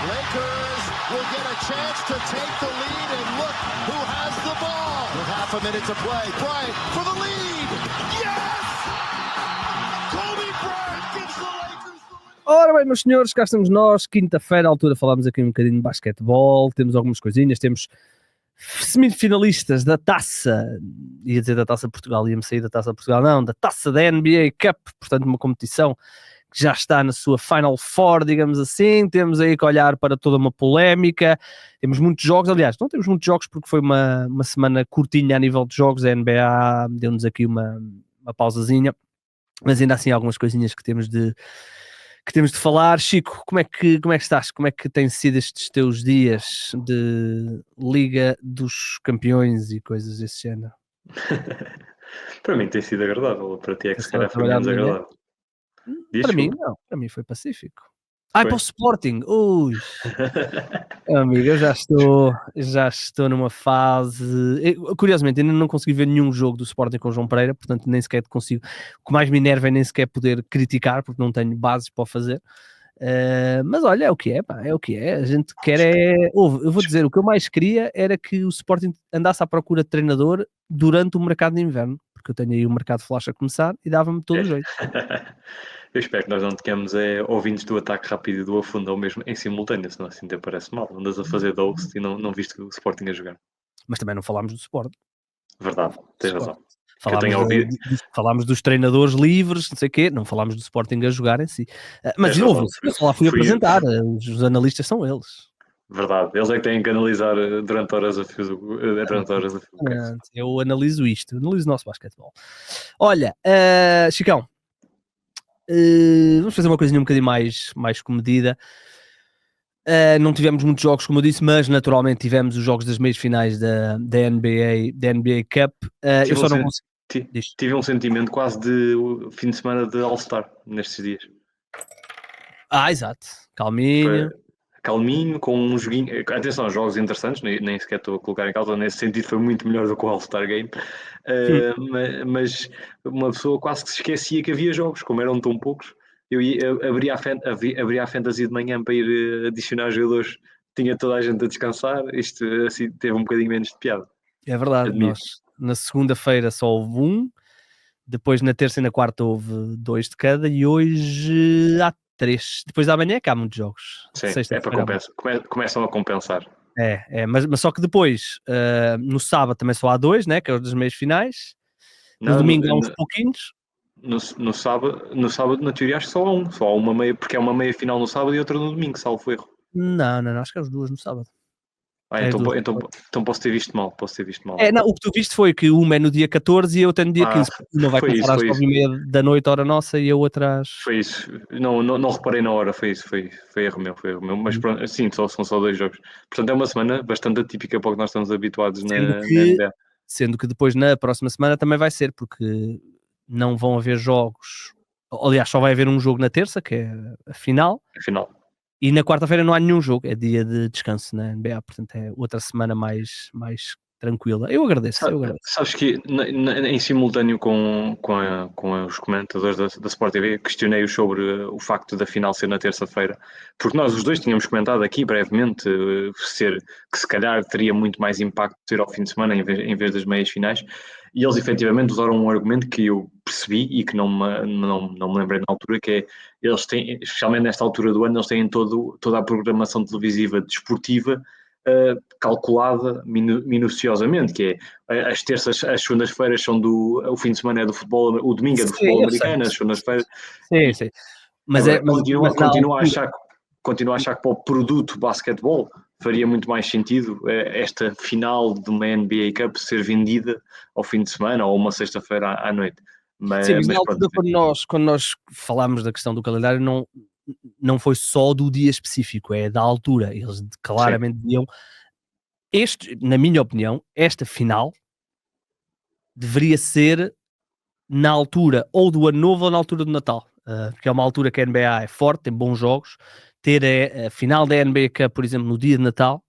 Lakers will get a chance to take the lead, and look who has the ball. With half a minute to play, Bryant for the lead. Yes! Kobe Bryant gives the Lakers the lead. Ora bem, meus senhores, cá estamos nós, quinta-feira, à altura falámos aqui um bocadinho de basquetebol, temos algumas coisinhas, temos semifinalistas da Taça, ia dizer da Taça Portugal, ia-me sair da Taça Portugal, não, da Taça da NBA Cup, portanto uma competição que já está na sua Final Four, digamos assim. Temos aí que olhar para toda uma polémica, temos muitos jogos, aliás, não temos muitos jogos porque foi uma semana curtinha a nível de jogos, a NBA deu-nos aqui uma pausazinha, mas ainda assim há algumas coisinhas que temos de falar. Chico, como é que estás? Como é que têm sido estes teus dias de Liga dos Campeões e coisas desse género? Para mim tem sido agradável, para ti é que Tens se calhar estado a foi trabalhar menos de manhã? agradável. Diz, Para mim desculpa. não, para mim foi pacífico. Ai, Foi. para o Sporting, ui, amigo, eu já estou numa fase. Curiosamente, ainda não consegui ver nenhum jogo do Sporting com o João Pereira, portanto nem sequer consigo. O que mais me enerva é nem sequer poder criticar, porque não tenho bases para o fazer. Mas olha, é o que é, pá, é o que é. A gente quer eu vou dizer, o que eu mais queria era que o Sporting andasse à procura de treinador durante o mercado de inverno, porque eu tenho aí o mercado flash a começar e dava-me todo o jeito. Eu espero que nós não tenhamos ouvintes do Ataque Rápido e do Afundo ao mesmo em simultâneo, senão assim até parece mal. Andas a fazer host e não viste o Sporting a jogar. Mas também não falámos do Sporting. Verdade, tens razão. Falámos dos treinadores livres, não sei o quê, não falámos do Sporting a jogar em si. Mas Tens razão. eu só lá fui apresentar, os analistas são eles. Verdade, eles é que têm que analisar durante horas a fio. Eu analiso o nosso basquetebol. Olha, Chicão, vamos fazer uma coisinha um bocadinho mais comedida. Não tivemos muitos jogos, como eu disse, mas naturalmente tivemos os jogos das meias finais da NBA Cup. Eu só não consegui. Tive um sentimento quase de fim de semana de All-Star nestes dias. Exato. Calminho, com um joguinho. Atenção, jogos interessantes, nem sequer estou a colocar em causa. Nesse sentido, foi muito melhor do que o All-Star Game. Mas uma pessoa quase que se esquecia que havia jogos, como eram tão poucos. Eu abria a fantasy de manhã para ir adicionar jogadores. Tinha toda a gente a descansar. Isto assim teve um bocadinho menos de piada. É verdade, nós na segunda-feira só houve um, depois na terça e na quarta houve 2 de cada e hoje há 3. Depois da manhã é que há muitos jogos. Sim, é para compensar. Começam a compensar. Mas só que depois no sábado também só há 2, né, que é os das meias finais. No domingo há uns pouquinhos. No sábado, na teoria, acho que só há uma meia, porque é uma meia final no sábado e outra no domingo, salvo erro. Não, acho que é as 2 no sábado. Então posso ter visto mal. Não, o que tu viste foi que uma é no dia 14 e eu tenho no dia 15. Uma vai começar às 9h30 da noite, hora nossa, e a outra às... Foi isso. Não reparei na hora, foi isso. Foi erro meu. Mas pronto, sim, são só 2 jogos. Portanto, é uma semana bastante atípica para o que nós estamos habituados na NBA. Sendo que depois, na próxima semana, também vai ser, porque não vão haver jogos. Aliás, só vai haver um jogo na terça, que é a final. E na quarta-feira não há nenhum jogo, é dia de descanso na NBA, portanto é outra semana mais tranquila. Eu agradeço. Sabes que em simultâneo com os comentadores da Sport TV, questionei-os sobre o facto da final ser na terça-feira, porque nós os dois tínhamos comentado aqui brevemente que se calhar teria muito mais impacto ser ao fim de semana em vez das meias finais, e eles efetivamente usaram um argumento que eu percebi e que não me lembrei na altura, que é, eles têm, especialmente nesta altura do ano, eles têm toda a programação televisiva desportiva calculada minuciosamente, que é as terças, as segundas-feiras são o fim de semana é do futebol, o domingo é do futebol americano, as segundas-feiras. Sim. Mas continuo a achar que para o produto basquetebol faria muito mais sentido esta final de uma NBA Cup ser vendida ao fim de semana ou uma sexta-feira à noite. Mas na altura, quando nós falámos da questão do calendário, não foi só do dia específico, é da altura. Eles claramente diziam, na minha opinião, esta final deveria ser na altura ou do Ano Novo ou na altura do Natal, porque é uma altura que a NBA é forte, tem bons jogos. Ter a final da NBA Cup, por exemplo, no dia de Natal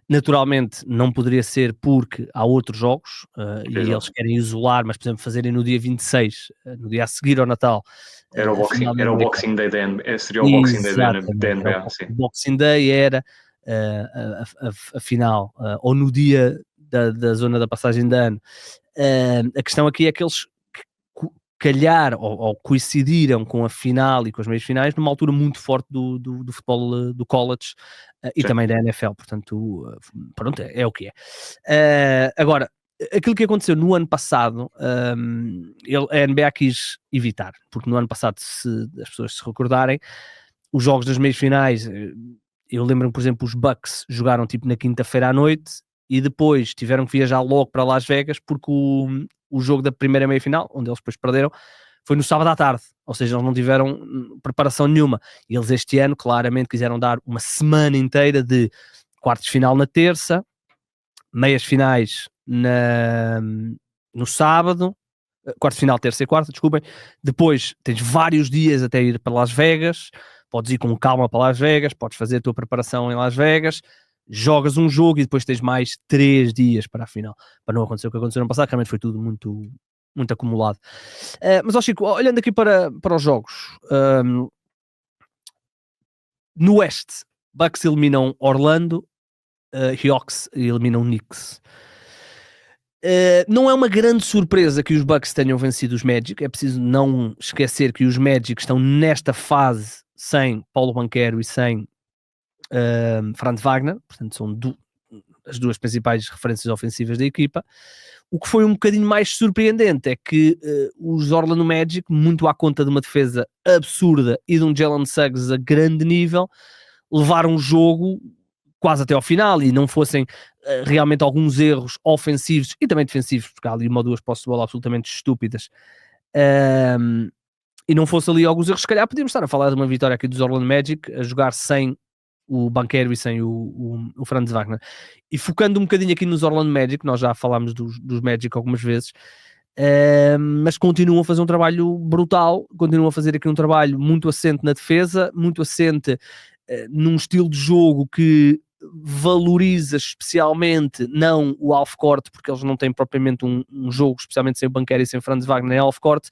Naturalmente não poderia ser porque há outros jogos e Exato. eles querem isolar, mas por exemplo fazerem no dia 26, no dia a seguir ao Natal, Era o a final da era o NBA. Boxing Day da NBA, seria o Boxing Day da Exatamente, NBA, sim. o Boxing Day era a final, ou no dia da zona da passagem de ano. A questão aqui é que eles calhar ou coincidiram com a final e com as meias finais numa altura muito forte do futebol do college e Sim. também da NFL, portanto, pronto, é o que é. Agora, aquilo que aconteceu no ano passado, a NBA quis evitar, porque no ano passado, se as pessoas se recordarem, os jogos das meias finais, eu lembro-me, por exemplo, os Bucks jogaram tipo na quinta-feira à noite e depois tiveram que viajar logo para Las Vegas porque o jogo da primeira meia-final, onde eles depois perderam, foi no sábado à tarde, ou seja, eles não tiveram preparação nenhuma. E eles este ano claramente quiseram dar uma semana inteira de quartos de final na terça, meias finais no sábado, quartos de final terça e quarta, desculpem, depois tens vários dias até ir para Las Vegas, podes ir com calma para Las Vegas, podes fazer a tua preparação em Las Vegas, jogas um jogo e depois tens mais 3 dias para a final, para não acontecer o que aconteceu no passado, realmente foi tudo muito, muito acumulado. Mas, Chico, olhando aqui para os jogos, no Oeste, Bucks eliminam Orlando, Hawks eliminam Knicks. Não é uma grande surpresa que os Bucks tenham vencido os Magic, é preciso não esquecer que os Magic estão nesta fase sem Paulo Banchero e sem Franz Wagner, portanto são as duas principais referências ofensivas da equipa. O que foi um bocadinho mais surpreendente é que os Orlando Magic, muito à conta de uma defesa absurda e de um Jalen Suggs a grande nível, levaram o jogo quase até ao final e não fossem realmente alguns erros ofensivos e também defensivos, porque há ali uma ou duas posses de bola absolutamente estúpidas, e não fosse ali alguns erros, se calhar podíamos estar a falar de uma vitória aqui dos Orlando Magic, a jogar sem o Banchero e sem o Franz Wagner. E focando um bocadinho aqui nos Orlando Magic, nós já falámos dos Magic algumas vezes, mas continuam a fazer um trabalho brutal, continuam a fazer aqui um trabalho muito assente na defesa, muito assente num estilo de jogo que valoriza especialmente não o half-court, porque eles não têm propriamente um jogo, especialmente sem o Banchero e sem o Franz Wagner em half-court,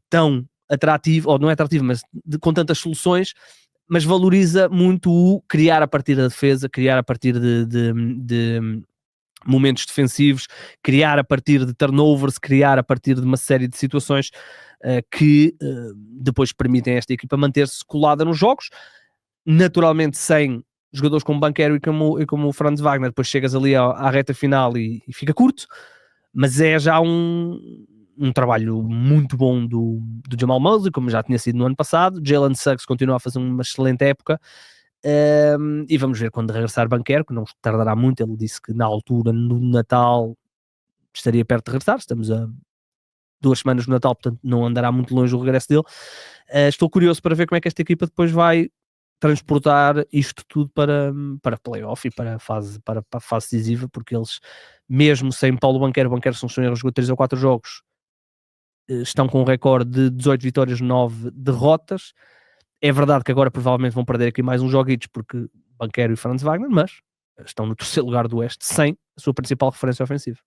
tão atrativo, ou não é atrativo, mas com tantas soluções, mas valoriza muito o criar a partir da defesa, criar a partir de momentos defensivos, criar a partir de turnovers, criar a partir de uma série de situações que depois permitem a esta equipa manter-se colada nos jogos, naturalmente sem jogadores como Banchero e como o Franz Wagner, depois chegas ali à reta final e fica curto, mas é já um trabalho muito bom do Jamal Mosley, como já tinha sido no ano passado. Jalen Suggs continua a fazer uma excelente época, e vamos ver quando regressar Banchero, que não tardará muito. Ele disse que na altura, no Natal, estaria perto de regressar. Estamos a 2 semanas no Natal, portanto não andará muito longe o regresso dele. Estou curioso para ver como é que esta equipa depois vai transportar isto tudo para playoff e para a fase decisiva, porque eles, mesmo sem Paulo Banchero são erros, jogou 3 ou 4 jogos, estão com um recorde de 18 vitórias, 9 derrotas. É verdade que agora provavelmente vão perder aqui mais uns joguitos, porque Banchero e Franz Wagner, mas estão no terceiro lugar do Oeste sem a sua principal referência ofensiva.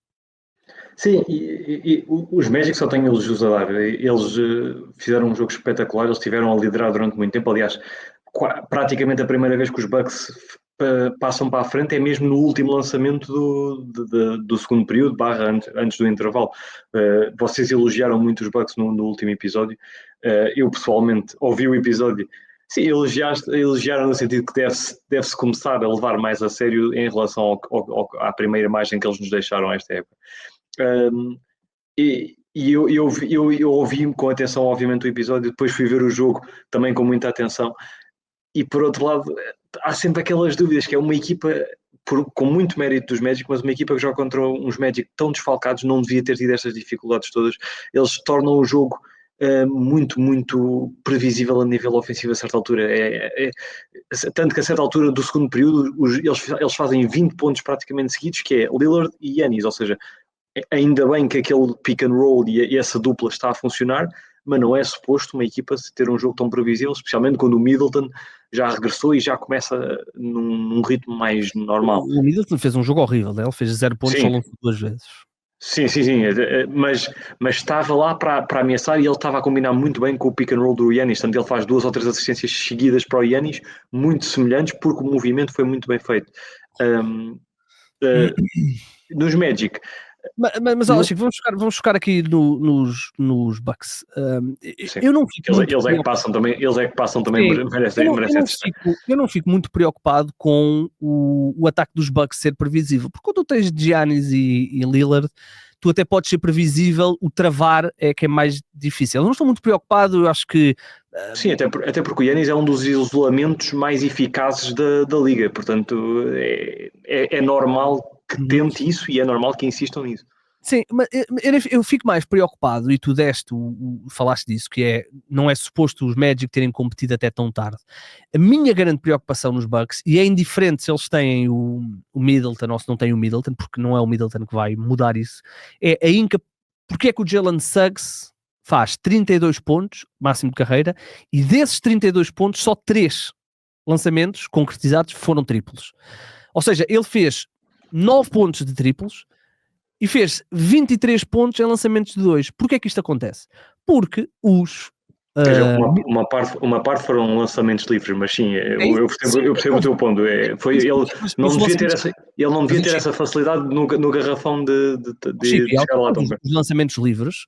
Sim, e os Magic só têm elogios a dar. Eles fizeram um jogo espetacular, eles estiveram a liderar durante muito tempo. Aliás, praticamente a primeira vez que os Bucks passam para a frente é mesmo no último lançamento do segundo período, antes do intervalo. Vocês elogiaram muito os Bucks no último episódio. Eu pessoalmente ouvi o episódio. Sim, elogiaram no sentido que deve-se começar a levar mais a sério em relação à primeira imagem que eles nos deixaram esta época. Eu ouvi com atenção, obviamente, o episódio, depois fui ver o jogo também com muita atenção. E por outro lado, há sempre aquelas dúvidas, que é uma equipa com muito mérito dos Magic, mas uma equipa que joga contra uns Magic tão desfalcados não devia ter tido estas dificuldades todas. Eles tornam o jogo muito, muito previsível a nível ofensivo a certa altura. Tanto que a certa altura do segundo período eles fazem 20 pontos praticamente seguidos, que é Lillard e Giannis, ou seja, ainda bem que aquele pick and roll e essa dupla está a funcionar, mas não é suposto uma equipa ter um jogo tão previsível, especialmente quando o Middleton já regressou e já começa num ritmo mais normal. O Middleton fez um jogo horrível, né? Ele fez 0 pontos, só lançou 2 vezes. Sim, mas estava lá para ameaçar e ele estava a combinar muito bem com o pick and roll do Giannis, portanto ele faz 2 ou 3 assistências seguidas para o Giannis, muito semelhantes, porque o movimento foi muito bem feito. Nos Magic... Mas Chico, vamos focar aqui nos Bucks. Eu não fico eles é que passam também, eu não fico muito preocupado com o ataque dos Bucks ser previsível, porque quando tu tens Giannis e Lillard, tu até podes ser previsível, o travar é que é mais difícil. Eu não estou muito preocupado, eu acho que... Sim, até porque o Giannis é um dos isolamentos mais eficazes da liga, portanto é normal que tente isso e é normal que insistam nisso. Sim, mas eu fico mais preocupado, e tu falaste disso, que não é suposto os Magic terem competido até tão tarde. A minha grande preocupação nos Bucks, e é indiferente se eles têm o Middleton ou se não têm o Middleton, porque não é o Middleton que vai mudar isso, é porque é que o Jalen Suggs faz 32 pontos, máximo de carreira, e desses 32 pontos, só 3 lançamentos concretizados foram triplos. Ou seja, ele fez 9 pontos de triplos e fez 23 pontos em lançamentos de 2. Porquê é que isto acontece? Porque uma parte foram lançamentos livres, mas sim, eu percebo o teu ponto. Ele não devia ter essa facilidade no garrafão de chegar lá tão bem. Os lançamentos livres,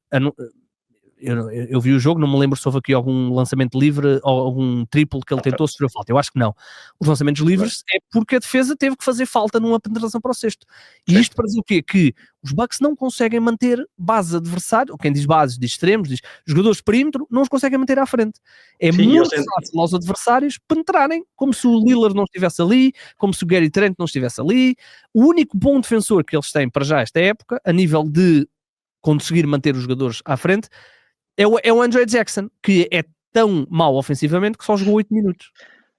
eu vi o jogo, não me lembro se houve aqui algum lançamento livre ou algum triplo que ele tentou sofrer falta. Eu acho que não. Os lançamentos livres é porque a defesa teve que fazer falta numa penetração para o cesto. E isto para dizer o quê? Que os Bucks não conseguem manter base adversário, ou quem diz bases, diz extremos, diz jogadores de perímetro, não os conseguem manter à frente. É muito fácil aos adversários penetrarem, como se o Lillard não estivesse ali, como se o Gary Trent não estivesse ali. O único bom defensor que eles têm para já esta época, a nível de conseguir manter os jogadores à frente, é o Andre Jackson, que é tão mau ofensivamente que só jogou 8 minutos.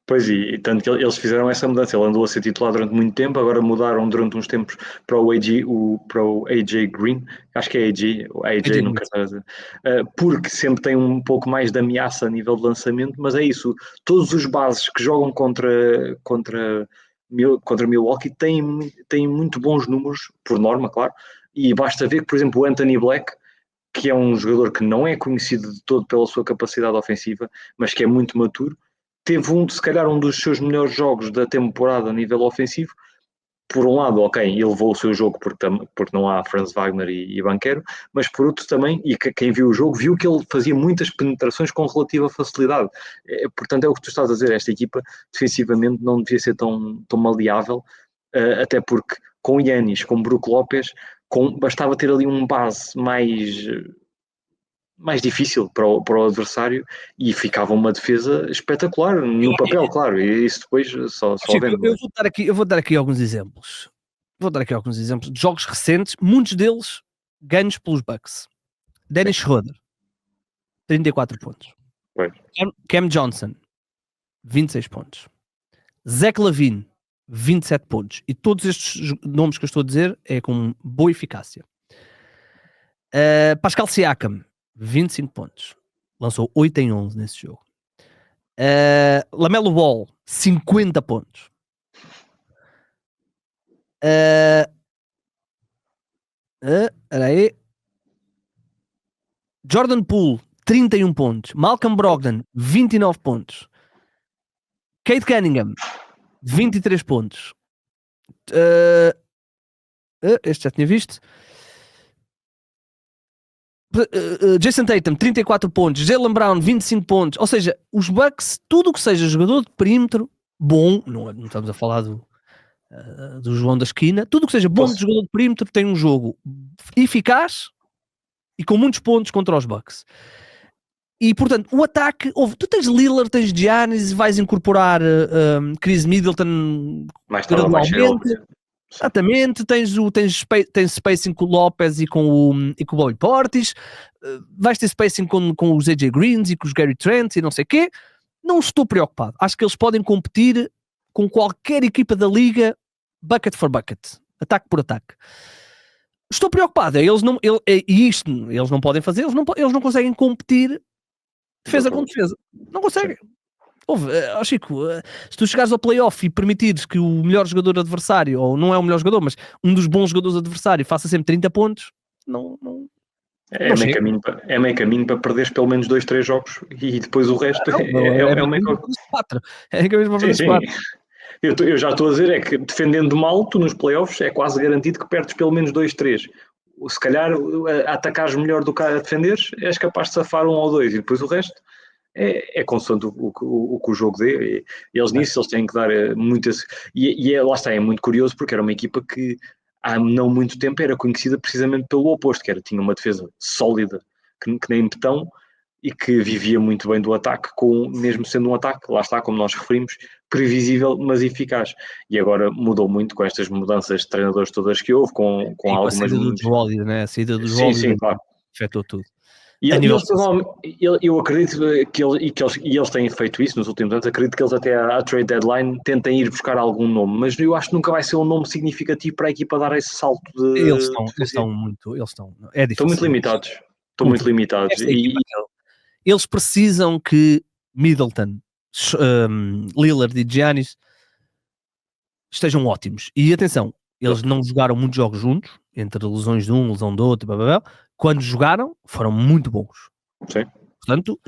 Pois, e tanto que eles fizeram essa mudança. Ele andou a ser titular durante muito tempo, agora mudaram durante uns tempos para o AJ Green, acho que é AJ nunca está a dizer, porque sempre tem um pouco mais de ameaça a nível de lançamento, mas é isso, todos os bases que jogam contra Milwaukee têm muito bons números, por norma, claro, e basta ver que, por exemplo, o Anthony Black, que é um jogador que não é conhecido de todo pela sua capacidade ofensiva, mas que é muito maturo, teve se calhar um dos seus melhores jogos da temporada a nível ofensivo. Por um lado, ok, ele levou o seu jogo porque não há Franz Wagner e Banquero, mas por outro também, e quem viu o jogo, viu que ele fazia muitas penetrações com relativa facilidade. Portanto, é o que tu estás a dizer, esta equipa defensivamente não devia ser tão maleável, até porque com Giannis, com Brook Lopes, bastava ter ali um base mais difícil para o adversário e ficava uma defesa espetacular no papel, claro, e isso depois só vendo. Eu vou dar aqui alguns exemplos. De jogos recentes, muitos deles ganhos pelos Bucks. Dennis Schroeder, 34 pontos. Cam Johnson, 26 pontos. Zach LaVine, 27 pontos. E todos estes nomes que eu estou a dizer é com boa eficácia. Pascal Siakam, 25 pontos. Lançou 8 em 11 nesse jogo. LaMelo Ball, 50 pontos. Jordan Poole, 31 pontos. Malcolm Brogdon, 29 pontos. Cade Cunningham, 23 pontos. Este já tinha visto. Jason Tatum, 34 pontos. Jaylen Brown, 25 pontos. Ou seja, os Bucks, tudo o que seja jogador de perímetro bom, não estamos a falar do João da esquina, tudo o que seja bom de jogador de perímetro tem um jogo eficaz e com muitos pontos contra os Bucks. E, portanto, o ataque... Tu tens Lillard, tens Giannis, vais incorporar Chris Middleton mais gradualmente. Exatamente. Tens spacing com o Lopez e com o Bobby Portis. Vais ter spacing com os AJ Greens e com os Gary Trent e não sei o quê. Não estou preocupado. Acho que eles podem competir com qualquer equipa da liga, bucket for bucket. Ataque por ataque. Estou preocupado. Eles não podem fazer, eles não conseguem competir defesa com defesa. Não conseguem. Chico, se tu chegares ao playoff e permitires que o melhor jogador adversário, ou não é o melhor jogador, mas um dos bons jogadores adversário faça sempre 30 pontos, não é meio caminho para perderes pelo menos 2-3 jogos e depois o resto é meio caminho. 4. É que mesmo para 4. Eu já estou a dizer, é que defendendo mal, tu nos playoffs é quase garantido que perdes pelo menos 2-3. Se calhar a atacares melhor do que a defenderes, és capaz de safar 1 ou 2 e depois o resto é consoante o que o jogo dê. E eles têm que dar muitas. Lá está, é muito curioso porque era uma equipa que há não muito tempo era conhecida precisamente pelo oposto, que tinha uma defesa sólida, que nem betão, e que vivia muito bem do ataque, mesmo sendo um ataque, lá está, como nós referimos, previsível, mas eficaz. E agora mudou muito com estas mudanças de treinadores todas que houve, com algumas... A saída do Jolly, né? A saída do Jolly, sim, claro. Afetou tudo. E eu acredito que eles têm feito isso nos últimos anos. Acredito que eles até à trade deadline tentem ir buscar algum nome, mas eu acho que nunca vai ser um nome significativo para a equipa dar esse salto de... Eles estão muito limitados. Estão muito limitados. Eles precisam que Middleton, Lillard e Giannis estejam ótimos. E atenção, eles não jogaram muitos jogos juntos, entre lesões de um, lesão do outro, blá, blá, blá. Quando jogaram, foram muito bons. Sim. Portanto,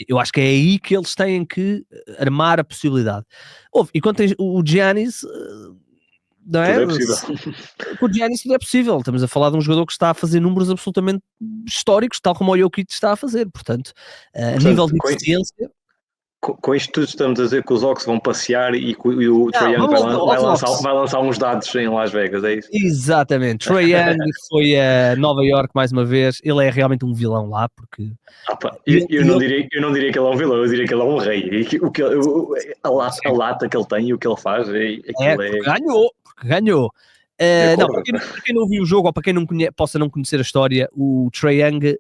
eu acho que é aí que eles têm que armar a possibilidade. E quando tens o Giannis, não é? Tudo é possível. Com o Giannis tudo é possível. Estamos a falar de um jogador que está a fazer números absolutamente históricos, tal como o Jokic está a fazer. Portanto, a nível de eficiência... Com isto tudo estamos a dizer que os Hawks vão passear e o Trae Young vai lançar uns dados em Las Vegas, é isso? Exatamente. Trae Young foi a Nova York mais uma vez. Ele é realmente um vilão lá, porque... eu não diria que ele é um vilão, eu diria que ele é um rei. A lata que ele tem e o que ele faz... Ganhou. Para quem não viu o jogo ou para quem possa não conhecer a história, o Trae Young...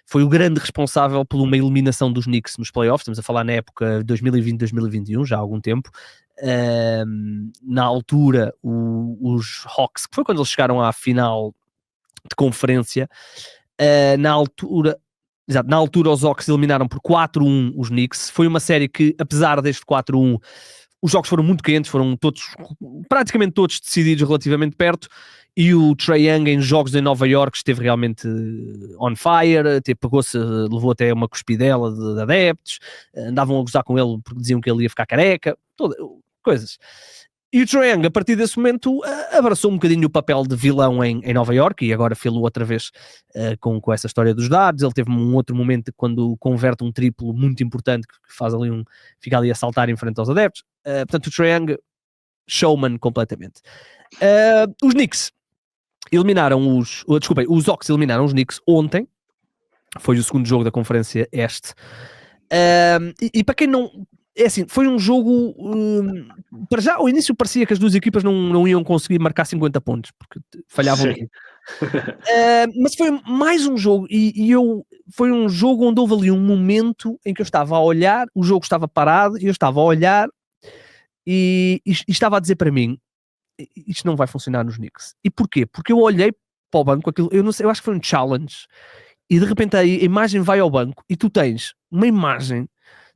foi o grande responsável por uma eliminação dos Knicks nos playoffs. Estamos a falar na época 2020-2021, já há algum tempo. Na altura, os Hawks, que foi quando eles chegaram à final de conferência, na altura os Hawks eliminaram por 4-1 os Knicks. Foi uma série que, apesar deste 4-1, os jogos foram muito quentes, foram praticamente todos decididos relativamente perto, e o Trae Young em jogos em Nova York esteve realmente on fire, levou até uma cuspidela de adeptos, andavam a gozar com ele porque diziam que ele ia ficar careca, coisas. E o Trae Young, a partir desse momento, abraçou um bocadinho o papel de vilão em Nova York, e agora fê-lo outra vez com essa história dos dados. Ele teve um outro momento quando converte um triplo muito importante, que faz ali fica ali a saltar em frente aos adeptos. Portanto, o Trae Young, showman completamente. Os Knicks eliminaram os Hawks eliminaram os Knicks ontem, foi o segundo jogo da Conferência Este. E para quem não... É assim, foi um jogo... para já, ao início parecia que as duas equipas não iam conseguir marcar 50 pontos, porque falhavam aqui. Mas foi mais um jogo, foi um jogo onde houve ali um momento em que eu estava a olhar, o jogo estava parado, e eu estava a olhar, e estava a dizer para mim, isto não vai funcionar nos Knicks. E porquê? Porque eu olhei para o banco, eu não sei, eu acho que foi um challenge, e de repente a imagem vai ao banco, e tu tens uma imagem,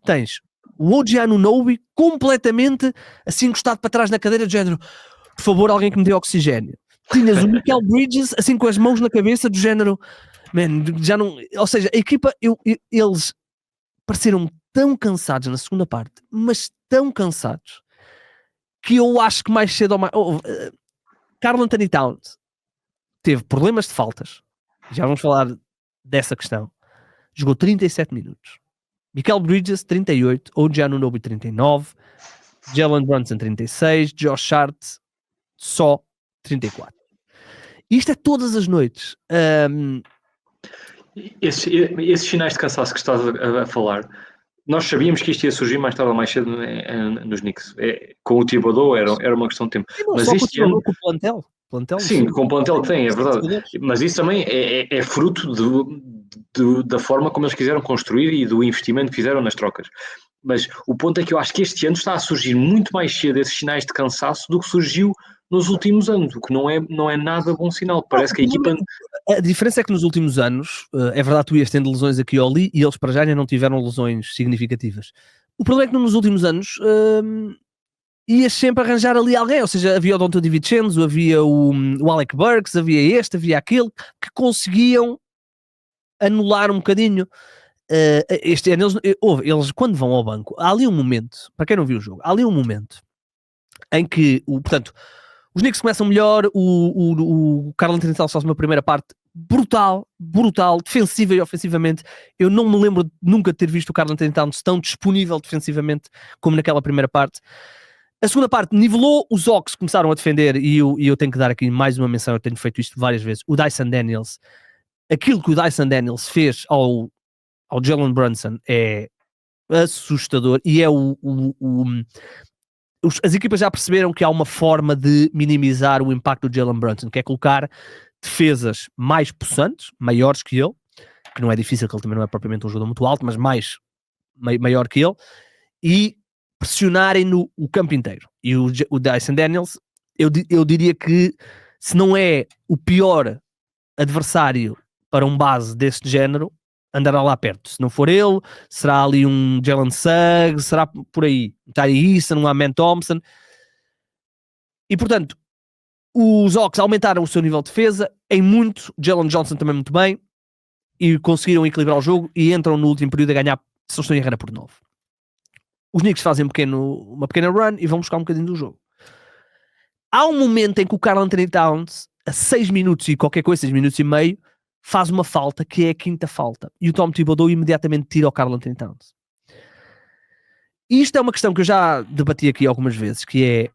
tens o OG Anunoby completamente assim encostado para trás na cadeira, do género, por favor, alguém que me dê oxigênio. Tinhas o Mikal Bridges assim com as mãos na cabeça, do género, já não... Ou seja, a equipa, eles pareceram tão cansados na segunda parte, mas tão cansados, que eu acho que mais cedo ou mais... Karl Anthony Towns teve problemas de faltas, já vamos falar dessa questão, jogou 37 minutos. Mikal Bridges 38, OG Anunoby 39, Jalen Brunson 36, Josh Hart só 34. Isto é todas as noites. Esses sinais de cansaço que estás a falar, nós sabíamos que isto ia surgir mais tarde ou mais cedo nos Knicks. Com o Thibodeau era uma questão de tempo. Mas este ano, com o plantel. Sim, com o plantel que tem, é verdade. Mas isso também é fruto da forma como eles quiseram construir e do investimento que fizeram nas trocas. Mas o ponto é que eu acho que este ano está a surgir muito mais cedo esses sinais de cansaço do que surgiu nos últimos anos, o que não é nada bom sinal. Parece que a equipa... A diferença é que nos últimos anos, é verdade, tu ias tendo lesões aqui ou ali, e eles para já ainda não tiveram lesões significativas. O problema é que nos últimos anos ias sempre arranjar ali alguém, ou seja, havia o Donto Di Vincenzo, havia o Alec Burks, havia havia aquele, que conseguiam anular um bocadinho. Este ano eles quando vão ao banco, há ali um momento, para quem não viu o jogo, há ali um momento em que, portanto, os Knicks começam melhor, o Karl Anthony Towns faz uma primeira parte brutal, defensiva e ofensivamente. Eu não me lembro nunca de ter visto o Karl Anthony Towns tão disponível defensivamente como naquela primeira parte. A segunda parte nivelou, os Hawks começaram a defender, e eu tenho que dar aqui mais uma menção, eu tenho feito isto várias vezes, o Dyson Daniels. Aquilo que o Dyson Daniels fez ao Jalen Brunson é assustador, e é as equipas já perceberam que há uma forma de minimizar o impacto do Jalen Brunson, que é colocar defesas mais possantes, maiores que ele, que não é difícil, que ele também não é propriamente um jogador muito alto, mas maior que ele, e pressionarem-no o campo inteiro. E o Dyson Daniels, eu diria que se não é o pior adversário para um base deste género, andará lá perto. Se não for ele, será ali um Jalen Suggs, será por aí. Tyree Eason, um Amen Thompson. E, portanto, os Hawks aumentaram o seu nível de defesa, em muito, Jalen Johnson também muito bem, e conseguiram equilibrar o jogo, e entram no último período a ganhar, se não estou em errado, por 9. Os Knicks fazem uma pequena run e vão buscar um bocadinho do jogo. Há um momento em que o Karl Anthony Towns, a 6 minutos e qualquer coisa, 6 minutos e meio, faz uma falta, que é a quinta falta. E o Tom Thibodeau imediatamente tira o Karl Anthony Towns. E isto é uma questão que eu já debati aqui algumas vezes, que é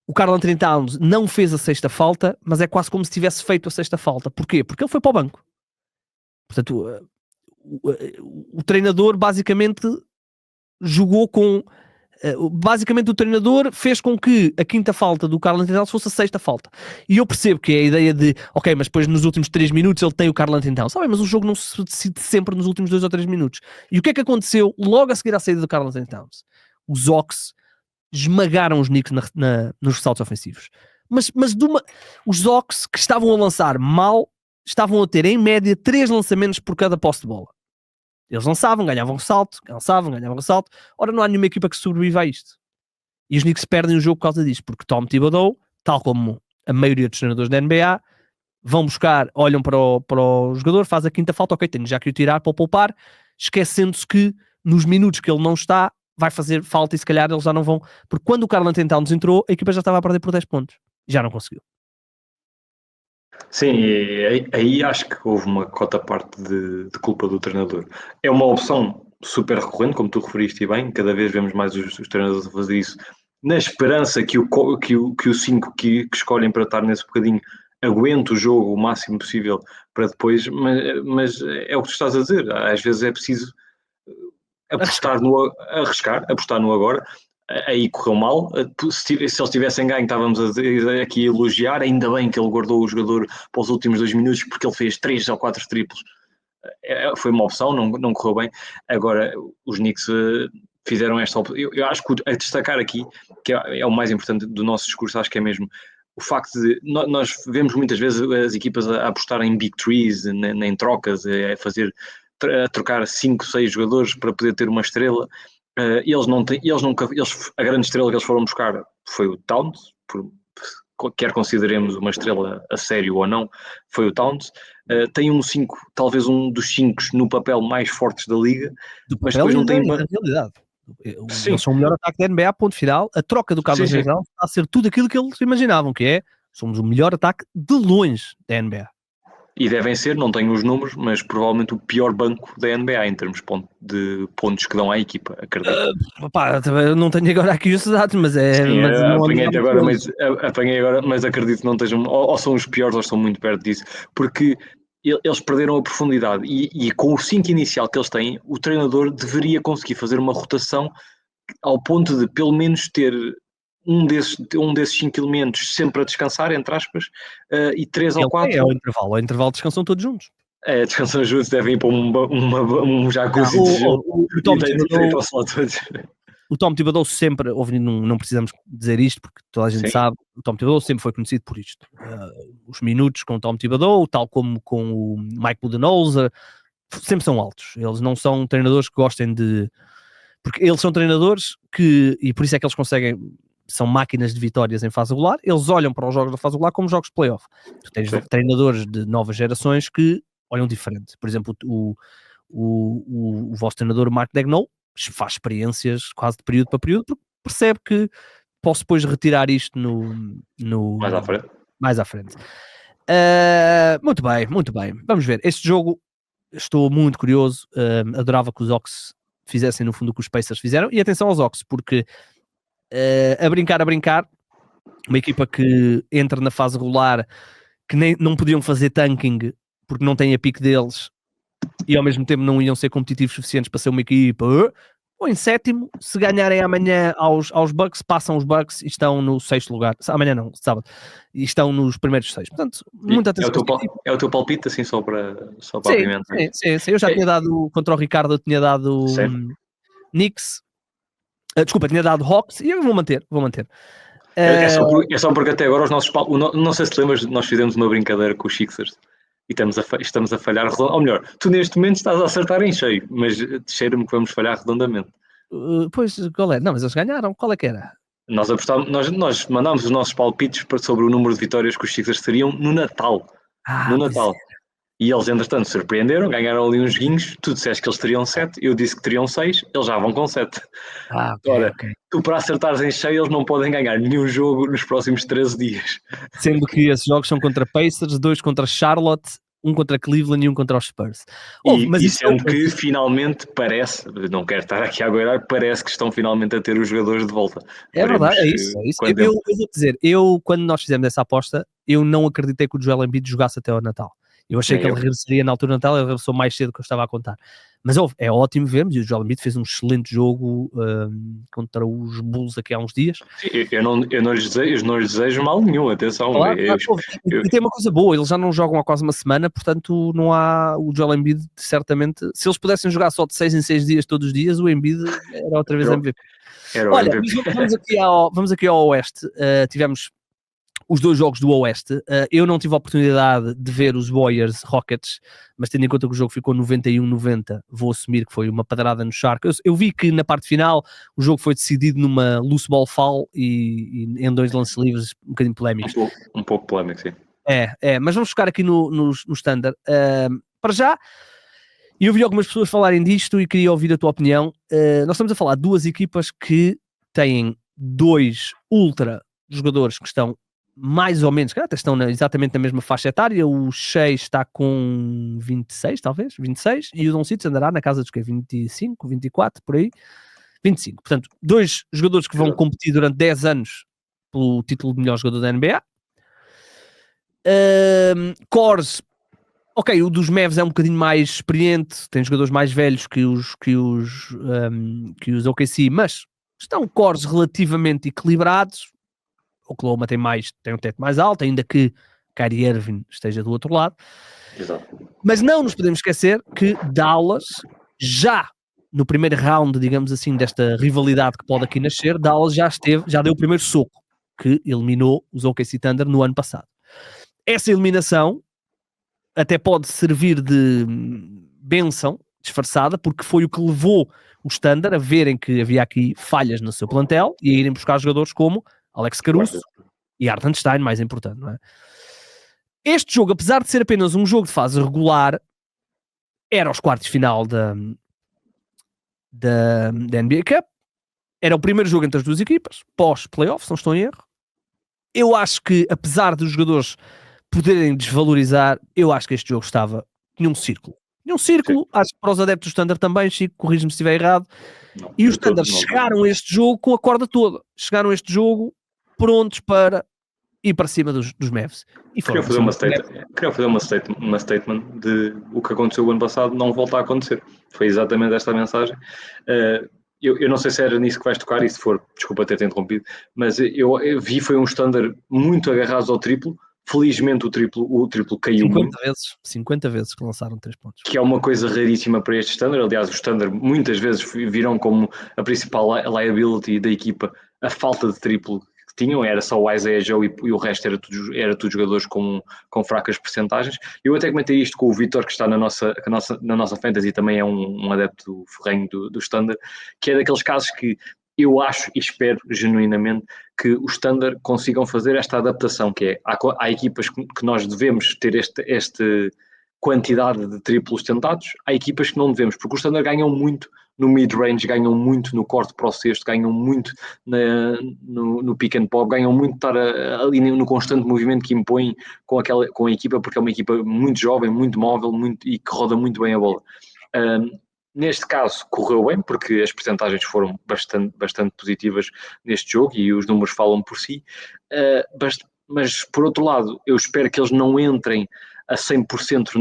o Karl Anthony Towns não fez a sexta falta, mas é quase como se tivesse feito a sexta falta. Porquê? Porque ele foi para o banco. Portanto, o treinador basicamente jogou com... basicamente o treinador fez com que a quinta falta do Karl Anthony Towns fosse a sexta falta. E eu percebo que é a ideia de, ok, mas depois nos últimos 3 minutos ele tem o Karl Anthony Towns. Mas o jogo não se decide sempre nos últimos 2 ou 3 minutos. E o que é que aconteceu logo a seguir à saída do Karl Anthony Towns? Os Hawks esmagaram os Knicks nos ressaltos ofensivos. Mas os Hawks, que estavam a lançar mal, estavam a ter em média 3 lançamentos por cada posse de bola. Eles lançavam, ganhavam ressalto, ganhavam ressalto. Ora, não há nenhuma equipa que sobreviva a isto. E os Knicks perdem o jogo por causa disto, porque Tom Thibodeau, tal como a maioria dos treinadores da NBA, vão buscar, olham para o jogador, faz a quinta falta, ok, tenho já que o tirar para o poupar, esquecendo-se que nos minutos que ele não está, vai fazer falta e se calhar eles já não vão. Porque quando o Karl Anthony Towns entrou, a equipa já estava a perder por 10 pontos. Já não conseguiu. Sim, e aí acho que houve uma cota parte de culpa do treinador. É uma opção super recorrente, como tu referiste bem, cada vez vemos mais os treinadores a fazer isso, na esperança que o 5 que escolhem para estar nesse bocadinho aguente o jogo o máximo possível para depois, mas é o que tu estás a dizer, às vezes é preciso apostar apostar no agora. Aí correu mal. Se eles tivessem ganho, estávamos aqui a elogiar. Ainda bem que ele guardou o jogador para os últimos 2 minutos, porque ele fez 3 ou 4 triplos. Foi uma opção, não correu bem. Agora, os Knicks fizeram esta opção. Eu acho que a destacar aqui, que é o mais importante do nosso discurso, acho que é mesmo o facto de nós vemos muitas vezes as equipas a apostar em big trees, em trocas, a trocar 5, 6 jogadores para poder ter uma estrela. A grande estrela que eles foram buscar foi o Towns, quer consideremos uma estrela a sério ou não, foi o Towns. Tem um 5, talvez um dos 5 no papel mais fortes da liga, mas depois não tem uma realidade. Eles são o melhor ataque da NBA, ponto final. A troca do Carlos Anthony Towns está a ser tudo aquilo que eles imaginavam, que é, somos o melhor ataque de longe da NBA. E devem ser, não tenho os números, mas provavelmente o pior banco da NBA em termos de pontos que dão à equipa, acredito. Não tenho agora aqui os dados, mas é... Sim, apanhei agora, mas acredito que não estejam... Ou são os piores ou estão muito perto disso, porque eles perderam a profundidade e com o 5 inicial que eles têm, o treinador deveria conseguir fazer uma rotação ao ponto de pelo menos ter um desses 5 elementos sempre a descansar, entre aspas, e 3 ou 4... É o intervalo descansam todos juntos. Descansam juntos, devem ir para um jacuzzi de junto. O o Tom Thibodeau sempre, não precisamos dizer isto, porque toda a gente sabe, o Tom Thibodeau sempre foi conhecido por isto. Os minutos com o Tom Thibodeau, tal como com o Mike Budenholzer, sempre são altos. Eles não são treinadores que gostem de... Porque eles são treinadores que, e por isso é que eles conseguem, são máquinas de vitórias em fase regular, eles olham para os jogos da fase regular como jogos de playoff. Tu tens treinadores de novas gerações que olham diferente. Por exemplo, o vosso treinador Mark Daigneault faz experiências quase de período para período, porque percebe que posso depois retirar isto mais à frente. Muito bem. Vamos ver. Este jogo, estou muito curioso. Adorava que os Hawks fizessem no fundo o que os Pacers fizeram. E atenção aos Hawks, porque a brincar, uma equipa que entra na fase regular, que não podiam fazer tanking porque não têm a pique deles, e ao mesmo tempo não iam ser competitivos suficientes para ser uma equipa, ou em sétimo, se ganharem amanhã aos Bucks, passam os Bucks e estão no 6º lugar, amanhã não, sábado, e estão nos primeiros 6. Portanto, muita atenção. É o teu palpite, assim, só para apimentar. Sim, eu já tinha dado, contra o Ricardo, eu tinha dado Knicks, desculpa, tinha dado Hawks, e eu vou manter. É só porque até agora os nossos não sei se te lembras, nós fizemos uma brincadeira com os Sixers, e estamos a falhar, ou melhor, tu neste momento estás a acertar em cheio, mas cheira-me que vamos falhar redondamente. Pois, qual é? Não, mas eles ganharam, qual é que era? Nós apostámos, nós mandámos os nossos palpites sobre o número de vitórias que os Sixers teriam no Natal. No Natal. E eles, entretanto, surpreenderam, ganharam ali uns joguinhos, tu disseste que eles teriam 7, eu disse que teriam 6, eles já vão com 7. Agora, tu para acertares em cheio, eles não podem ganhar nenhum jogo nos próximos 13 dias. Sendo que esses jogos são contra Pacers, 2 contra Charlotte, 1 contra Cleveland e 1 contra os Spurs. Sendo que finalmente parece, não quero estar aqui a aguardar, parece que estão finalmente a ter os jogadores de volta. É verdade, é isso. Eu vou dizer, quando nós fizemos essa aposta, eu não acreditei que o Joel Embiid jogasse até ao Natal. Eu achei que ele regressaria na altura do Natal, ele regressou mais cedo do que eu estava a contar. Mas é ótimo vermos, e o Joel Embiid fez um excelente jogo contra os Bulls aqui há uns dias. Sim, eu não lhes desejo mal nenhum, atenção. Claro, e tem uma coisa boa, eles já não jogam há quase uma semana, portanto não há o Joel Embiid, certamente, se eles pudessem jogar só de 6 em 6 dias todos os dias, o Embiid era outra vez MVP. Olha, vamos aqui ao Oeste, tivemos os 2 jogos do Oeste. Eu não tive a oportunidade de ver os Warriors Rockets, mas tendo em conta que o jogo ficou 91-90, vou assumir que foi uma padrada no charco. Eu vi que na parte final o jogo foi decidido numa loose ball foul e em 2 lances livres um bocadinho polémicos. Um pouco polémico, sim. Mas vamos ficar aqui no standard. Para já, eu vi algumas pessoas falarem disto e queria ouvir a tua opinião. Nós estamos a falar de 2 equipas que têm 2 ultra jogadores que estão mais ou menos, até estão exatamente na mesma faixa etária. O Shea está com 26, talvez, 26, e o Doncic andará na casa dos 25, 24, por aí, 25. Portanto, 2 jogadores que vão competir durante 10 anos pelo título de melhor jogador da NBA. Cores, o dos Mavs é um bocadinho mais experiente, tem jogadores mais velhos que os OKC, mas estão cores relativamente equilibrados. Oklahoma tem um teto mais alto, ainda que Kyrie Irving esteja do outro lado. Exato. Mas não nos podemos esquecer que Dallas, já no primeiro round, digamos assim, desta rivalidade que pode aqui nascer, Dallas já deu o primeiro soco, que eliminou os OKC Thunder no ano passado. Essa eliminação até pode servir de bênção disfarçada, porque foi o que levou os Thunder a verem que havia aqui falhas no seu plantel e a irem buscar jogadores como Alex Caruso e Hartenstein, mais importante, não é? Este jogo, apesar de ser apenas um jogo de fase regular, era os quartos de final da NBA Cup, era o primeiro jogo entre as 2 equipas, pós-playoff, se não estou em erro. Eu acho que, apesar dos jogadores poderem desvalorizar, eu acho que este jogo tinha um círculo. Acho que para os adeptos do Thunder também, Chico, corrige-me se estiver errado. E os Thunder chegaram a este jogo com a corda toda. Chegaram a este jogo prontos para ir para cima dos Mavs. Queria fazer uma statement de o que aconteceu o ano passado não volta a acontecer. Foi exatamente esta mensagem. Eu não sei se era nisso que vais tocar, e se for, desculpa ter-te interrompido, mas eu vi foi um Thunder muito agarrados ao triplo, Felizmente o triplo caiu muito. 50 vezes que lançaram 3 pontos. Que é uma coisa raríssima para este Standard. Aliás, o Standard muitas vezes viram como a principal liability da equipa a falta de triplo que tinham, era só o Isaiah Joe e o resto era tudo jogadores com fracas percentagens. Eu até comentei isto com o Vitor, que está na nossa fantasy e também é um adepto ferrenho do Standard, que é daqueles casos que eu acho e espero genuinamente que o Standard consigam fazer esta adaptação, que é, há equipas que nós devemos ter este quantidade de triplos tentados, há equipas que não devemos, porque os Standard ganham muito no mid-range, ganham muito no corte para o cesto, ganham muito no pick and pop, ganham muito estar ali no constante movimento que impõem com a equipa, porque é uma equipa muito jovem, muito móvel e que roda muito bem a bola. Neste caso correu bem, porque as percentagens foram bastante positivas neste jogo e os números falam por si, mas por outro lado eu espero que eles não entrem a 100%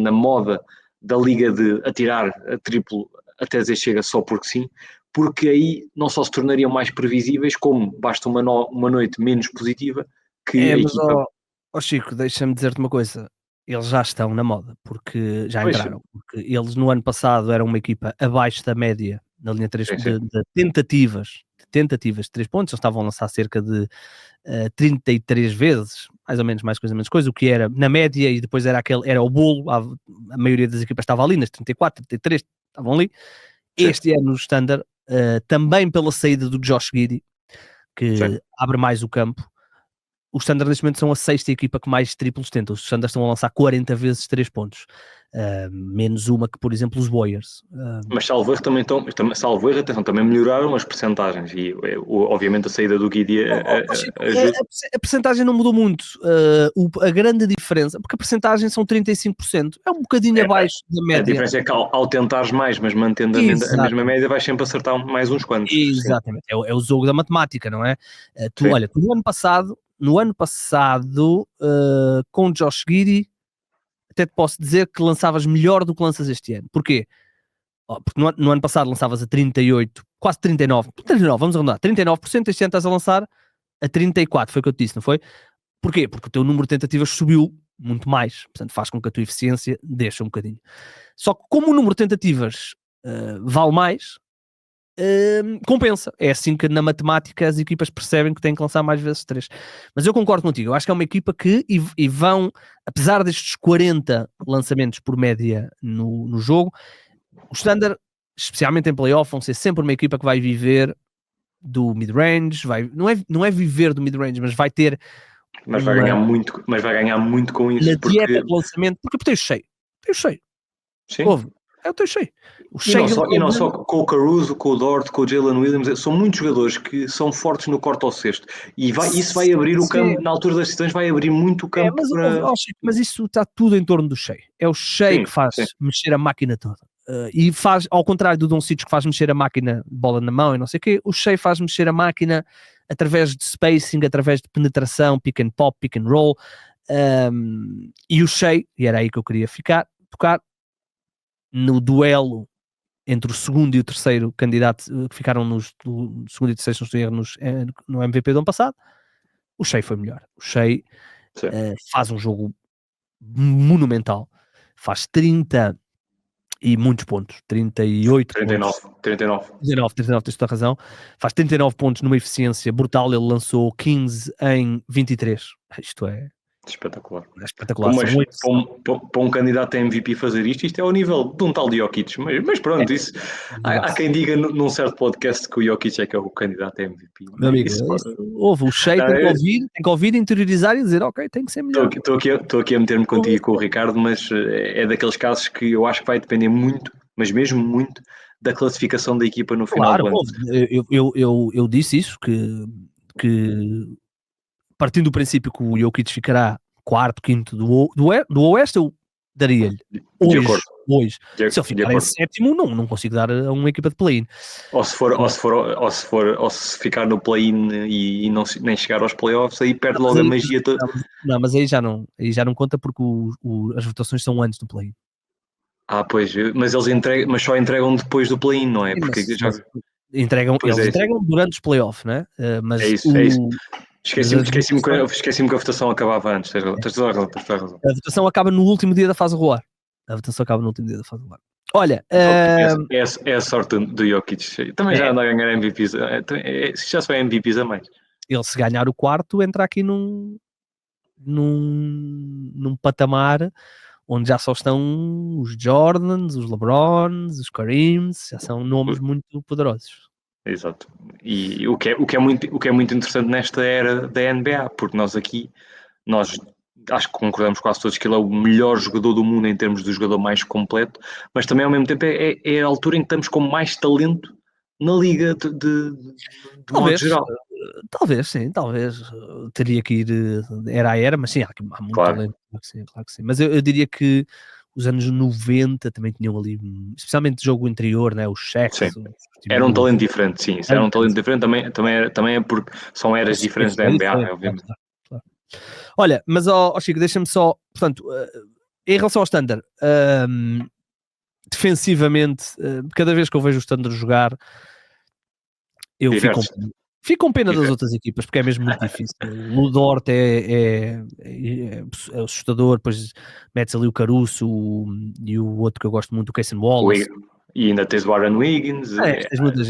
na moda da liga de atirar a triplo até dizer chega só porque sim, porque aí não só se tornariam mais previsíveis, como basta uma noite menos positiva que a equipa... Chico, deixa-me dizer-te uma coisa, eles já estão na moda, porque já entraram, porque eles no ano passado eram uma equipa abaixo da média na linha 3 de tentativas de 3 pontos, eles estavam a lançar cerca de 33 vezes, mais ou menos, mais coisa menos coisa, o que era na média, e depois era o bolo, a maioria das equipas estava ali nas 34, 33, estavam ali. Sim. Este ano no Standard, também pela saída do Josh Giddey, que abre mais o campo, os Standard neste momento são a 6ª equipa que mais triplos tenta. Os Standard estão a lançar 40 vezes 3 pontos. Menos uma que, por exemplo, os Warriors. Mas salvo erro, atenção, também melhoraram as percentagens e obviamente a saída do Giddey a percentagem não mudou muito. A grande diferença, porque a percentagem são 35%, é um bocadinho abaixo da média. A diferença é que ao tentares mais, mas mantendo a mesma média, vais sempre acertar mais uns quantos. Exatamente, é o jogo da matemática, não é? Olha, no ano passado, com Josh Giddey, até te posso dizer que lançavas melhor do que lanças este ano. Porquê? Porque no ano passado lançavas a 38, quase 39, vamos arredondar, 39%, este ano estás a lançar a 34, foi o que eu te disse, não foi? Porquê? Porque o teu número de tentativas subiu muito mais, portanto faz com que a tua eficiência deixe um bocadinho. Só que como o número de tentativas vale mais, compensa. É assim que na matemática as equipas percebem que têm que lançar mais vezes 3. Mas eu concordo contigo, eu acho que é uma equipa que e vão, apesar destes 40 lançamentos por média no jogo, o Standard, especialmente em playoff, vão ser sempre uma equipa que vai viver do mid-range, não é viver do mid-range, mas vai ter... Mas vai ganhar muito com isso. Na dieta de lançamento, porque tens cheio. Sim. Eu estou cheio. E não só com o Caruso, com o Dort, com o Jalen Williams, são muitos jogadores que são fortes no corte ao cesto. E isso vai abrir o campo, na altura das decisões, vai abrir muito o campo. Mas isso está tudo em torno do Shai. É o Shai que faz mexer a máquina toda. E faz, ao contrário do Doncic que faz mexer a máquina de bola na mão e não sei o quê, o Shai faz mexer a máquina através de spacing, através de penetração, pick and pop, pick and roll. E o Shai, e era aí que eu queria tocar, no duelo entre o segundo e o terceiro candidato que ficaram no segundo e terceiro, se não estou a errar, no MVP do ano passado, o Shai foi melhor. O Shai faz um jogo monumental, faz 30 e muitos pontos, 39, tens toda a razão, faz 39 pontos numa eficiência brutal, ele lançou 15 em 23, isto é espetacular. Para um candidato a MVP fazer isto é ao nível de um tal de Jokic, mas pronto, isso há quem diga num certo podcast que o Jokic é que é o candidato a MVP. Meu amigo, o Shai tem que ouvir, interiorizar e dizer, ok, tem que ser melhor. Estou aqui a meter-me contigo e com o Ricardo, mas é daqueles casos que eu acho que vai depender muito, mas mesmo muito, da classificação da equipa no final do ano. Eu disse isso, que partindo do princípio que o Jokic ficará quarto, quinto do Oeste, eu daria-lhe. Hoje. Se ele ficar em sétimo, não consigo dar a uma equipa de play-in. Ou se ficar no play-in e nem chegar aos playoffs, aí perde logo a magia toda. Não, mas aí já não conta porque as votações são antes do play-in. Pois, mas eles só entregam depois do play-in, não é? Porque eles entregam durante os playoffs, não é? Mas é isso. Esqueci-me que a votação acabava antes. Tens toda a razão. A votação acaba no último dia da fase regular. Olha, É a sorte do Jokic. Também já anda a ganhar MVPs. Já se vai MVPs a mais. ele se ganhar o quarto entra aqui num patamar onde já só estão os Jordans, os LeBrons, os Kareems, já são nomes muito poderosos. Exato. E o que é muito interessante nesta era da NBA, porque nós acho que concordamos quase todos que ele é o melhor jogador do mundo em termos de jogador mais completo, mas também ao mesmo tempo é a altura em que estamos com mais talento na liga de modo geral. Talvez teria que ir era a era, mas sim, há muito talento, claro que sim. Mas eu diria que os anos 90 também tinham ali, especialmente jogo interior, né? Os Shaqs. Era um talento diferente, sim. Era um talento diferente, também é porque são eras diferentes da NBA, obviamente. Claro. Olha, mas Chico, deixa-me só, portanto, em relação ao Standard, defensivamente, cada vez que eu vejo o Standard jogar, eu fico com pena das outras equipas, porque é mesmo muito difícil. O Ludort é assustador, depois metes ali o Caruso e o outro que eu gosto muito, o Cason Wallace. E ainda tens o Aaron Wiggins. Tens muita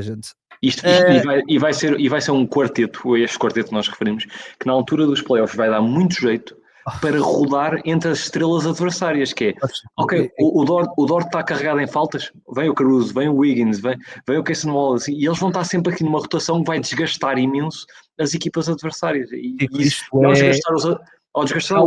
gente. E vai ser um quarteto, este quarteto que nós referimos, que na altura dos playoffs vai dar muito jeito para rodar entre as estrelas adversárias, que é, ok, o Dort está carregado em faltas, vem o Caruso, vem o Wiggins, vem o Cason Wallace, e eles vão estar sempre aqui numa rotação que vai desgastar imenso as equipas adversárias. Ao desgastar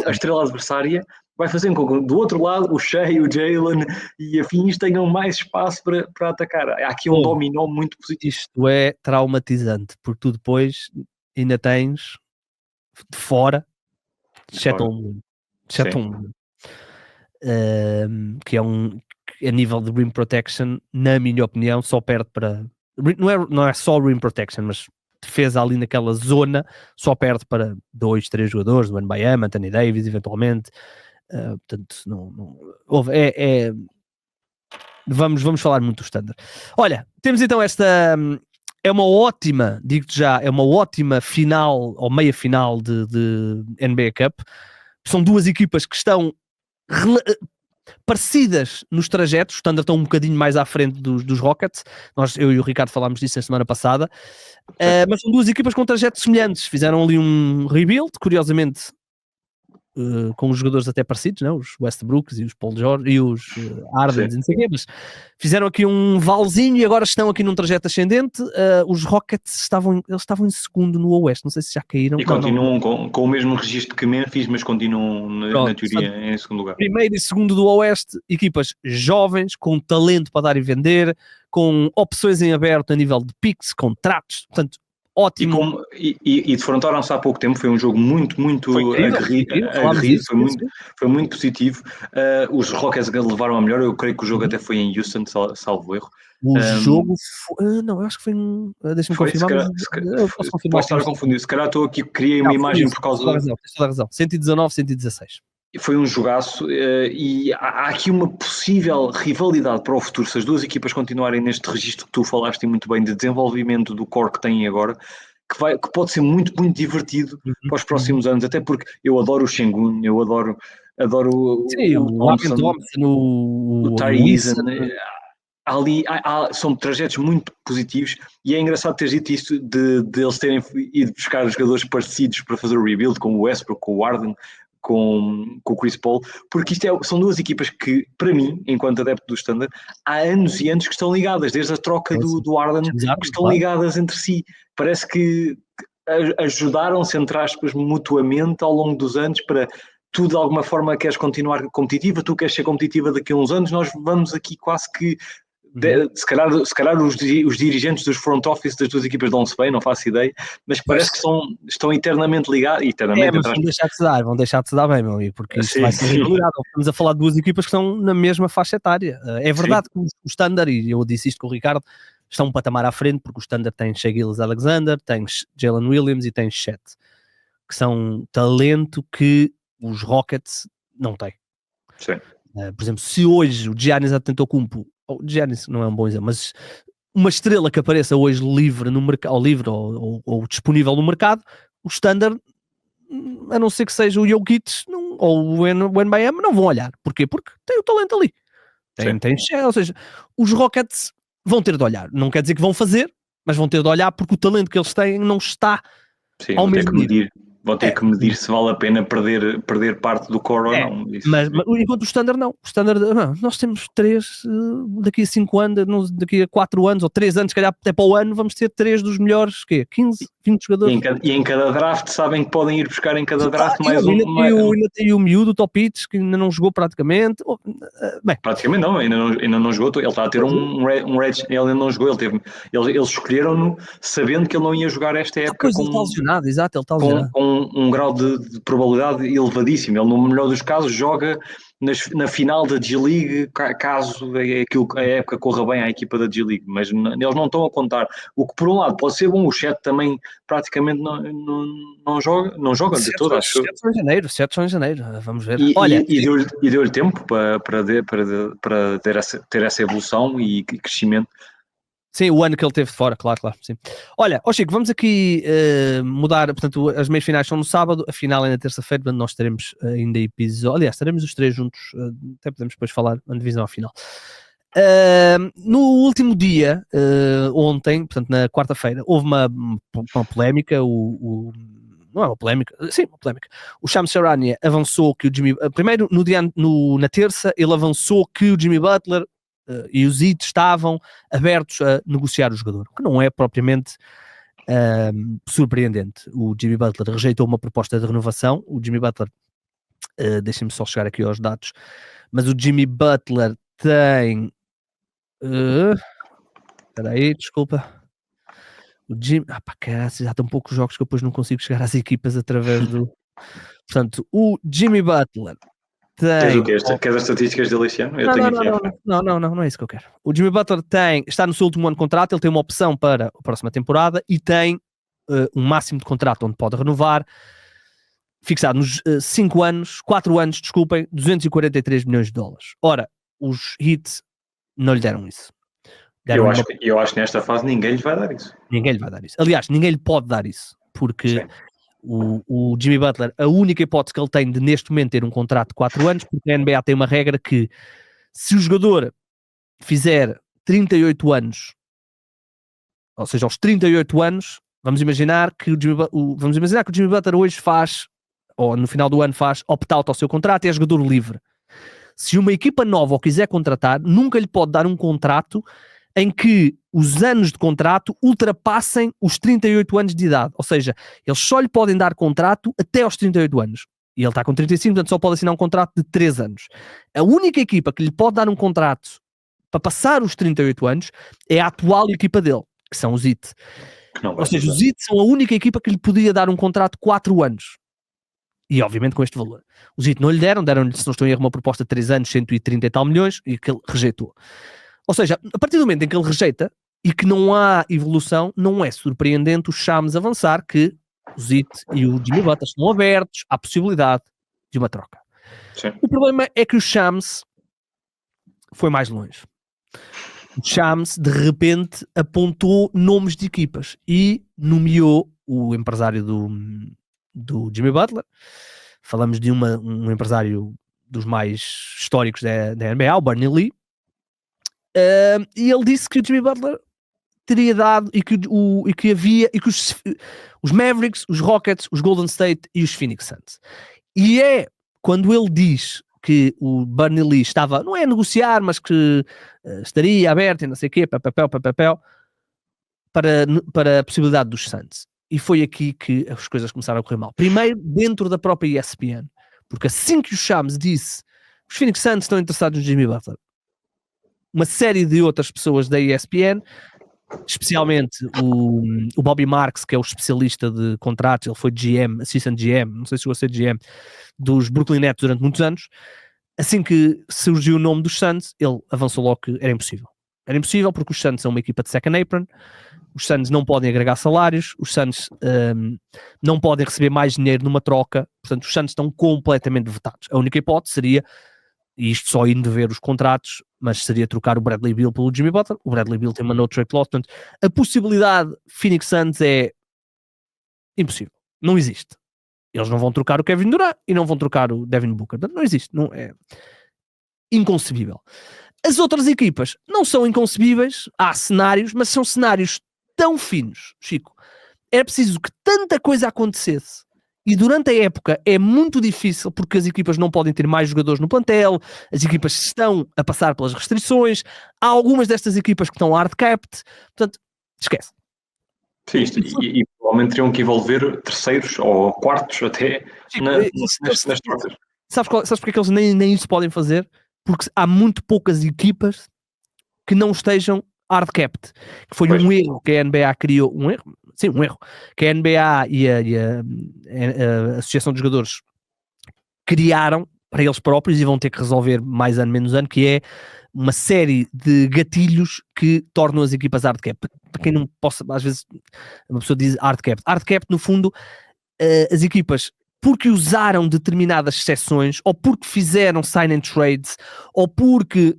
a estrela adversária, vai fazer com que do outro lado o Shea, o Jalen e afins tenham mais espaço para atacar. Há aqui um dominó muito positivo. Isto é traumatizante, porque tu depois ainda tens de fora Chetton, que é a nível de rim protection, na minha opinião, só perde para... Não é só rim protection, mas defesa ali naquela zona, só perde para 2, 3 jogadores, do Wembanyama, Anthony Davis, eventualmente. Portanto, vamos falar muito do Standard. Olha, temos então esta... É uma ótima, digo-te já, é uma ótima final, ou meia final de NBA Cup. São duas equipas que estão parecidas nos trajetos. O Standard está um bocadinho mais à frente dos Rockets. Eu e o Ricardo falámos disso na semana passada. Mas são duas equipas com trajetos semelhantes. Fizeram ali um rebuild, curiosamente, com os jogadores até parecidos, não? Os Westbrooks e os Paul George e os Hardens, não sei o quê, mas fizeram aqui um valzinho e agora estão aqui num trajeto ascendente. Os Rockets estavam em segundo no Oeste, não sei se já caíram. E continuam com o mesmo registro que Memphis, mas continuam na teoria em segundo lugar. Primeiro e segundo do Oeste, equipas jovens, com talento para dar e vender, com opções em aberto a nível de picks, contratos, portanto, ótimo. E defrontaram-se há pouco tempo, foi um jogo muito aguerrido, foi muito positivo. Os Rockets levaram a melhor, eu creio que o jogo até foi em Houston, salvo erro. O jogo foi... Não, eu acho que foi em... Deixa-me confirmar. Posso estar a confundir, se calhar estou aqui, criei uma imagem por causa... Tens toda a razão, 119, 116. Foi um jogaço e há aqui uma possível rivalidade para o futuro, se as duas equipas continuarem neste registro que tu falaste muito bem de desenvolvimento do core que têm agora, que pode ser muito divertido para os próximos anos, até porque eu adoro o Şengün, eu adoro o Thompson, o Tyrese. Ali são trajetos muito positivos e é engraçado ter dito isto de eles terem ido buscar jogadores parecidos para fazer o rebuild, como o Westbrook, com o Harden, com o Chris Paul, porque são duas equipas que, para mim, enquanto adepto do Standard, há anos e anos que estão ligadas, desde a troca do Harden, que estão ligadas entre si. Parece que ajudaram-se, entre aspas, mutuamente ao longo dos anos para... Tu de alguma forma queres continuar competitiva, tu queres ser competitiva daqui a uns anos, nós vamos aqui quase que se calhar os dirigentes dos front office das duas equipas dão-se bem, não faço ideia, mas parece que estão eternamente ligados. Mas vão deixar de se dar bem, meu amigo, porque isso vai ser realidade. Estamos a falar de duas equipas que estão na mesma faixa etária. É verdade que o Standard, e eu disse isto com o Ricardo, estão um patamar à frente, porque o Standard tem Shai Gilgeous-Alexander, tem Jalen Williams e tem Chet, que são talento que os Rockets não têm. Por exemplo, se hoje o Giannis Antetokounmpo, o Giannis não é um bom exemplo, mas uma estrela que apareça hoje livre no mercado, ou livre ou disponível no mercado, o Standard, a não ser que seja o Jokic ou o NBM, não vão olhar. Porquê? Porque tem o talento ali. Ou seja, os Rockets vão ter de olhar. Não quer dizer que vão fazer, mas vão ter de olhar porque o talento que eles têm não está ao mesmo nível. Vão ter que medir se vale a pena perder parte do core ou não. Mas enquanto o Standard não. O Standard, nós temos 3 daqui a 5 anos, daqui a 4 anos ou 3 anos, se calhar até para o ano, vamos ter 3 dos melhores, 15, 20 jogadores. E em cada draft sabem que podem ir buscar em cada draft mais um. Ainda tem o miúdo, o Topic, que ainda não jogou praticamente. Bem, praticamente não, ainda não jogou. Ele está a ter um red, ele ainda não jogou. Eles escolheram-no sabendo que ele não ia jogar esta época. Ele está lesionado, exato, ele está lesionado. Com um grau de probabilidade elevadíssimo. Ele, no melhor dos casos, joga na final da G-League, caso a época corra bem à equipa da G-League, mas eles não estão a contar. O que, por um lado, pode ser bom. O Chet também praticamente não joga de todo, acho. 7 de janeiro, vamos ver. E deu-lhe tempo para ter essa evolução e crescimento. Sim, o ano que ele teve fora, claro, sim. Olha, Chico, vamos aqui mudar, portanto, as meias finais são no sábado, a final é na terça-feira, portanto nós teremos ainda episódio, aliás, estaremos os 3 juntos, até podemos depois falar na divisão à final. No último dia, ontem, portanto na quarta-feira, houve uma polémica, não é uma polémica, sim, uma polémica. O Shams Charania avançou que o Jimmy, primeiro na terça, ele avançou que o Jimmy Butler e os Heat estavam abertos a negociar o jogador, que não é propriamente surpreendente. O Jimmy Butler rejeitou uma proposta de renovação. O Jimmy Butler, deixem-me só chegar aqui aos dados, mas o Jimmy Butler tem espera aí, desculpa. O Jimmy, já estão poucos jogos que eu depois não consigo chegar às equipas através do... Portanto, o Jimmy Butler tem... Queres as estatísticas dele este ano? Não é isso que eu quero. O Jimmy Butler está no seu último ano de contrato, ele tem uma opção para a próxima temporada e tem um máximo de contrato onde pode renovar, fixado nos 4 anos, desculpem, 243 milhões de dólares. Ora, os Heat não lhe deram isso. Eu acho que nesta fase ninguém lhe vai dar isso. Ninguém lhe vai dar isso. Aliás, ninguém lhe pode dar isso, porque... O Jimmy Butler, a única hipótese que ele tem de neste momento ter um contrato de 4 anos, porque a NBA tem uma regra que se o jogador fizer 38 anos, ou seja, aos 38 anos, vamos imaginar que o Jimmy Butler hoje faz, ou no final do ano faz opt-out ao seu contrato e é jogador livre. Se uma equipa nova o quiser contratar, nunca lhe pode dar um contrato em que os anos de contrato ultrapassem os 38 anos de idade. Ou seja, eles só lhe podem dar contrato até aos 38 anos. E ele está com 35, portanto só pode assinar um contrato de 3 anos. A única equipa que lhe pode dar um contrato para passar os 38 anos é a atual equipa dele, que são os Heat. Ou seja, os Heat são a única equipa que lhe podia dar um contrato de 4 anos. E obviamente com este valor. Os Heat não lhe deram-lhe, se não estou em erro, uma proposta de 3 anos, 130 e tal milhões, e que ele rejeitou. Ou seja, a partir do momento em que ele rejeita e que não há evolução, não é surpreendente o Shams avançar que os Heat e o Jimmy Butler estão abertos à possibilidade de uma troca. Sim. O problema é que o Shams foi mais longe. O Shams, de repente, apontou nomes de equipas e nomeou o empresário do Jimmy Butler. Falamos de um empresário dos mais históricos da NBA, o Barney Lee. E ele disse que o Jimmy Butler teria dado e que os Mavericks, os Rockets, os Golden State e os Phoenix Suns. E é quando ele diz que o Barney Lee estava, não é a negociar, mas que estaria aberto e não sei o quê, para a possibilidade dos Suns. E foi aqui que as coisas começaram a correr mal. Primeiro, dentro da própria ESPN, porque assim que o Shams disse os Phoenix Suns estão interessados no Jimmy Butler, uma série de outras pessoas da ESPN, especialmente o Bobby Marks, que é o especialista de contratos, ele foi GM, assistant GM, não sei se chegou a ser GM, dos Brooklyn Nets durante muitos anos. Assim que surgiu o nome dos Suns, ele avançou logo que era impossível. Era impossível porque os Suns são uma equipa de second apron, os Suns não podem agregar salários, os Suns não podem receber mais dinheiro numa troca, portanto os Suns estão completamente vetados. A única hipótese seria, e isto só indo ver os contratos, mas seria trocar o Bradley Beal pelo Jimmy Butler. O Bradley Beal tem uma no-trade clause, portanto, a possibilidade Phoenix Suns é impossível, não existe. Eles não vão trocar o Kevin Durant e não vão trocar o Devin Booker, portanto, não existe, não é inconcebível. As outras equipas não são inconcebíveis, há cenários, mas são cenários tão finos, Chico. Era preciso que tanta coisa acontecesse. E durante a época é muito difícil porque as equipas não podem ter mais jogadores no plantel, as equipas estão a passar pelas restrições, há algumas destas equipas que estão hard-capped, portanto, esquece. Sim, e provavelmente teriam que envolver terceiros ou quartos até Chico, nas trocas. Sabes porque é que eles nem isso podem fazer? Porque há muito poucas equipas que não estejam hard-capped. Que foi um erro que a NBA criou, um erro que a NBA e a Associação de Jogadores criaram para eles próprios e vão ter que resolver mais ano, menos ano, que é uma série de gatilhos que tornam as equipas hard-capped. Para quem não possa, às vezes, uma pessoa diz hard-capped. Hard-capped, no fundo, as equipas, porque usaram determinadas exceções, ou porque fizeram sign and trades, ou porque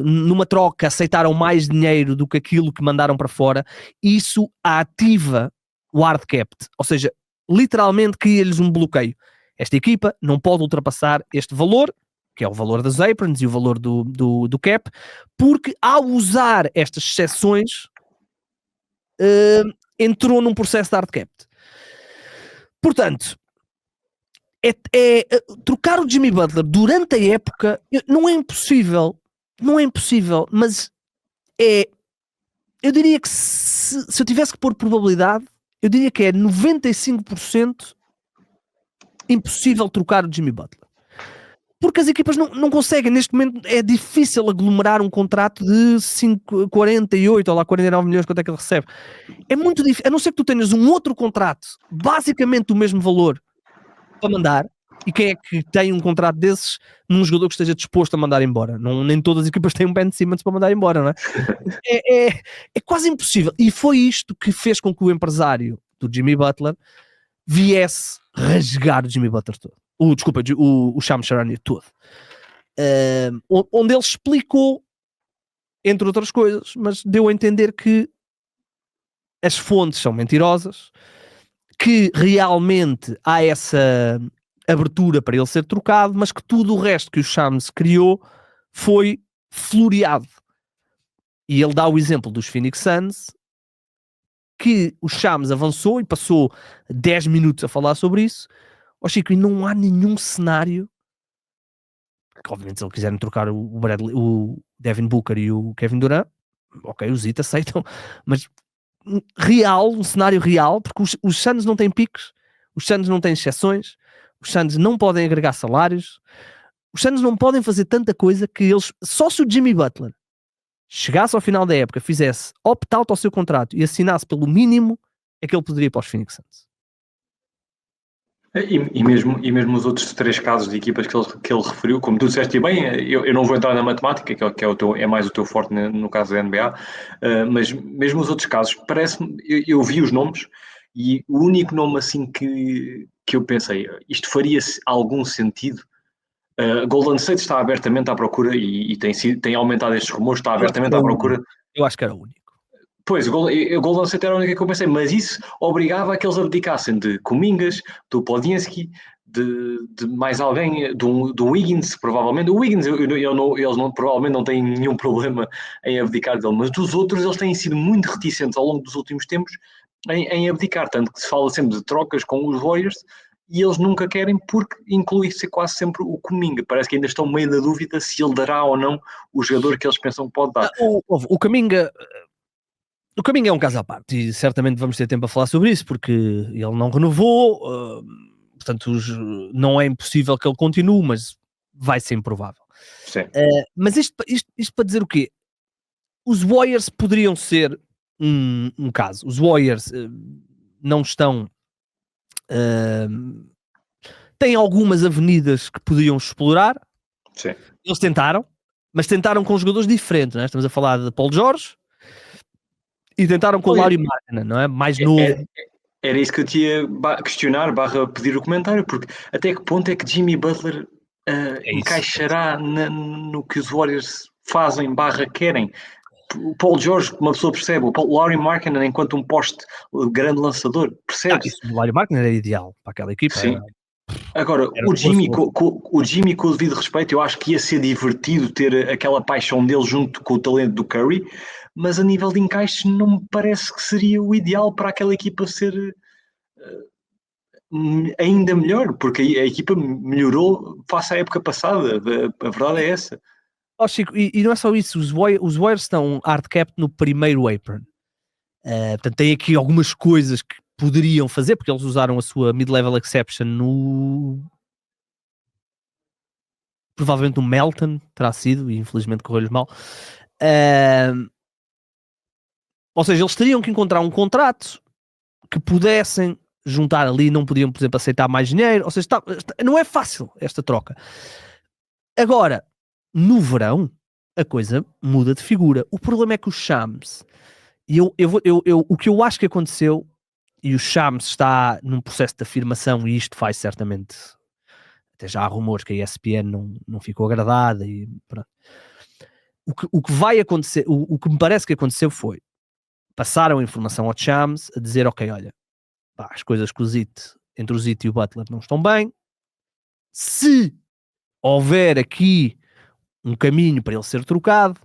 numa troca aceitaram mais dinheiro do que aquilo que mandaram para fora, isso ativa o hard-capped. Ou seja, literalmente cria-lhes um bloqueio. Esta equipa não pode ultrapassar este valor, que é o valor das aprons e o valor do cap, porque ao usar estas exceções entrou num processo de hard-capped. Portanto, trocar o Jimmy Butler durante a época não é impossível, mas eu diria que se eu tivesse que pôr probabilidade, eu diria que é 95% impossível trocar o Jimmy Butler. Porque as equipas não conseguem, neste momento é difícil aglomerar um contrato de 48 ou lá 49 milhões, quanto é que ele recebe. É muito difícil, a não ser que tu tenhas um outro contrato, basicamente do mesmo valor, para mandar, e quem é que tem um contrato desses num jogador que esteja disposto a mandar embora? Nem todas as equipas têm um Ben Simmons para mandar embora, não é? É quase impossível. E foi isto que fez com que o empresário do Jimmy Butler viesse rasgar o Jimmy Butler todo. O Shams Charania todo. Onde ele explicou, entre outras coisas, mas deu a entender que as fontes são mentirosas, que realmente há essa abertura para ele ser trocado, mas que tudo o resto que o Shams criou foi floreado. E ele dá o exemplo dos Phoenix Suns, que o Shams avançou e passou 10 minutos a falar sobre isso. Chico, e não há nenhum cenário que, obviamente, se eles quiserem trocar o Devin Booker e o Kevin Durant, ok, os Heat aceitam, mas um cenário real, porque os Suns não têm piques, os Suns não têm exceções, os Suns não podem agregar salários, os Suns não podem fazer tanta coisa que eles, só se o Jimmy Butler chegasse ao final da época, fizesse opt-out ao seu contrato e assinasse pelo mínimo, é que ele poderia ir para os Phoenix Suns. E mesmo os outros 3 casos de equipas que ele referiu, como tu disseste bem, eu não vou entrar na matemática, que é mais o teu forte no caso da NBA, mas mesmo os outros casos, parece-me, eu vi os nomes e o único nome assim que eu pensei, isto faria algum sentido. Golden State está abertamente à procura e tem aumentado estes rumores, está abertamente à procura. Eu acho que era o único. Pois, o Golden State era a única que eu pensei, mas isso obrigava a que eles abdicassem de Kumingas, do Podinsky, de mais alguém, do Wiggins, provavelmente. O Wiggins, eles provavelmente não têm nenhum problema em abdicar dele, mas dos outros eles têm sido muito reticentes ao longo dos últimos tempos em abdicar, tanto que se fala sempre de trocas com os Warriors e eles nunca querem porque inclui-se quase sempre o Kuminga. Parece que ainda estão meio da dúvida se ele dará ou não o jogador que eles pensam que pode dar. O Kuminga... O Kuminga é um caso à parte e certamente vamos ter tempo a falar sobre isso porque ele não renovou, portanto não é impossível que ele continue, mas vai ser improvável. Sim. Mas isto para dizer o quê? Os Warriors poderiam ser um caso. Os Warriors não estão... têm algumas avenidas que podiam explorar. Sim. Eles tentaram, mas tentaram com jogadores diferentes, não é? Estamos a falar de Paul George e tentaram com o Lauri Markkanen, não é? Mais novo. Era isso que eu te ia questionar, pedir o comentário, porque até que ponto é que Jimmy Butler encaixará no que os Warriors fazem, querem. O Paul George, uma pessoa percebe, o Lauri Markkanen enquanto um poste grande lançador, percebe-se. Isso do Larry Markkinen era ideal para aquela equipa. Sim. Agora, Era o Jimmy, reforço. o Jimmy, com o devido respeito, eu acho que ia ser divertido ter aquela paixão dele junto com o talento do Curry, mas a nível de encaixes não me parece que seria o ideal para aquela equipa ser ainda melhor, porque a equipa melhorou face à época passada, a verdade é essa. Chico, e não é só isso, os Warriors estão hard cap no primeiro apron. Portanto, tem aqui algumas coisas que poderiam fazer, porque eles usaram a sua mid-level exception no... provavelmente no Melton, terá sido, e infelizmente correu-lhes mal. Ou seja, eles teriam que encontrar um contrato que pudessem juntar ali, não podiam, por exemplo, aceitar mais dinheiro, ou seja, não é fácil esta troca. Agora, no verão, a coisa muda de figura. O problema é que o Shams, o que eu acho que aconteceu, e o Shams está num processo de afirmação, e isto faz certamente, até já há rumores que a ESPN não ficou agradada, e pronto. O que vai acontecer, o que me parece que aconteceu foi, passaram a informação ao Shams a dizer, ok, olha, pá, as coisas com o Zit, entre o Zit e o Butler não estão bem, se houver aqui um caminho para ele ser trocado,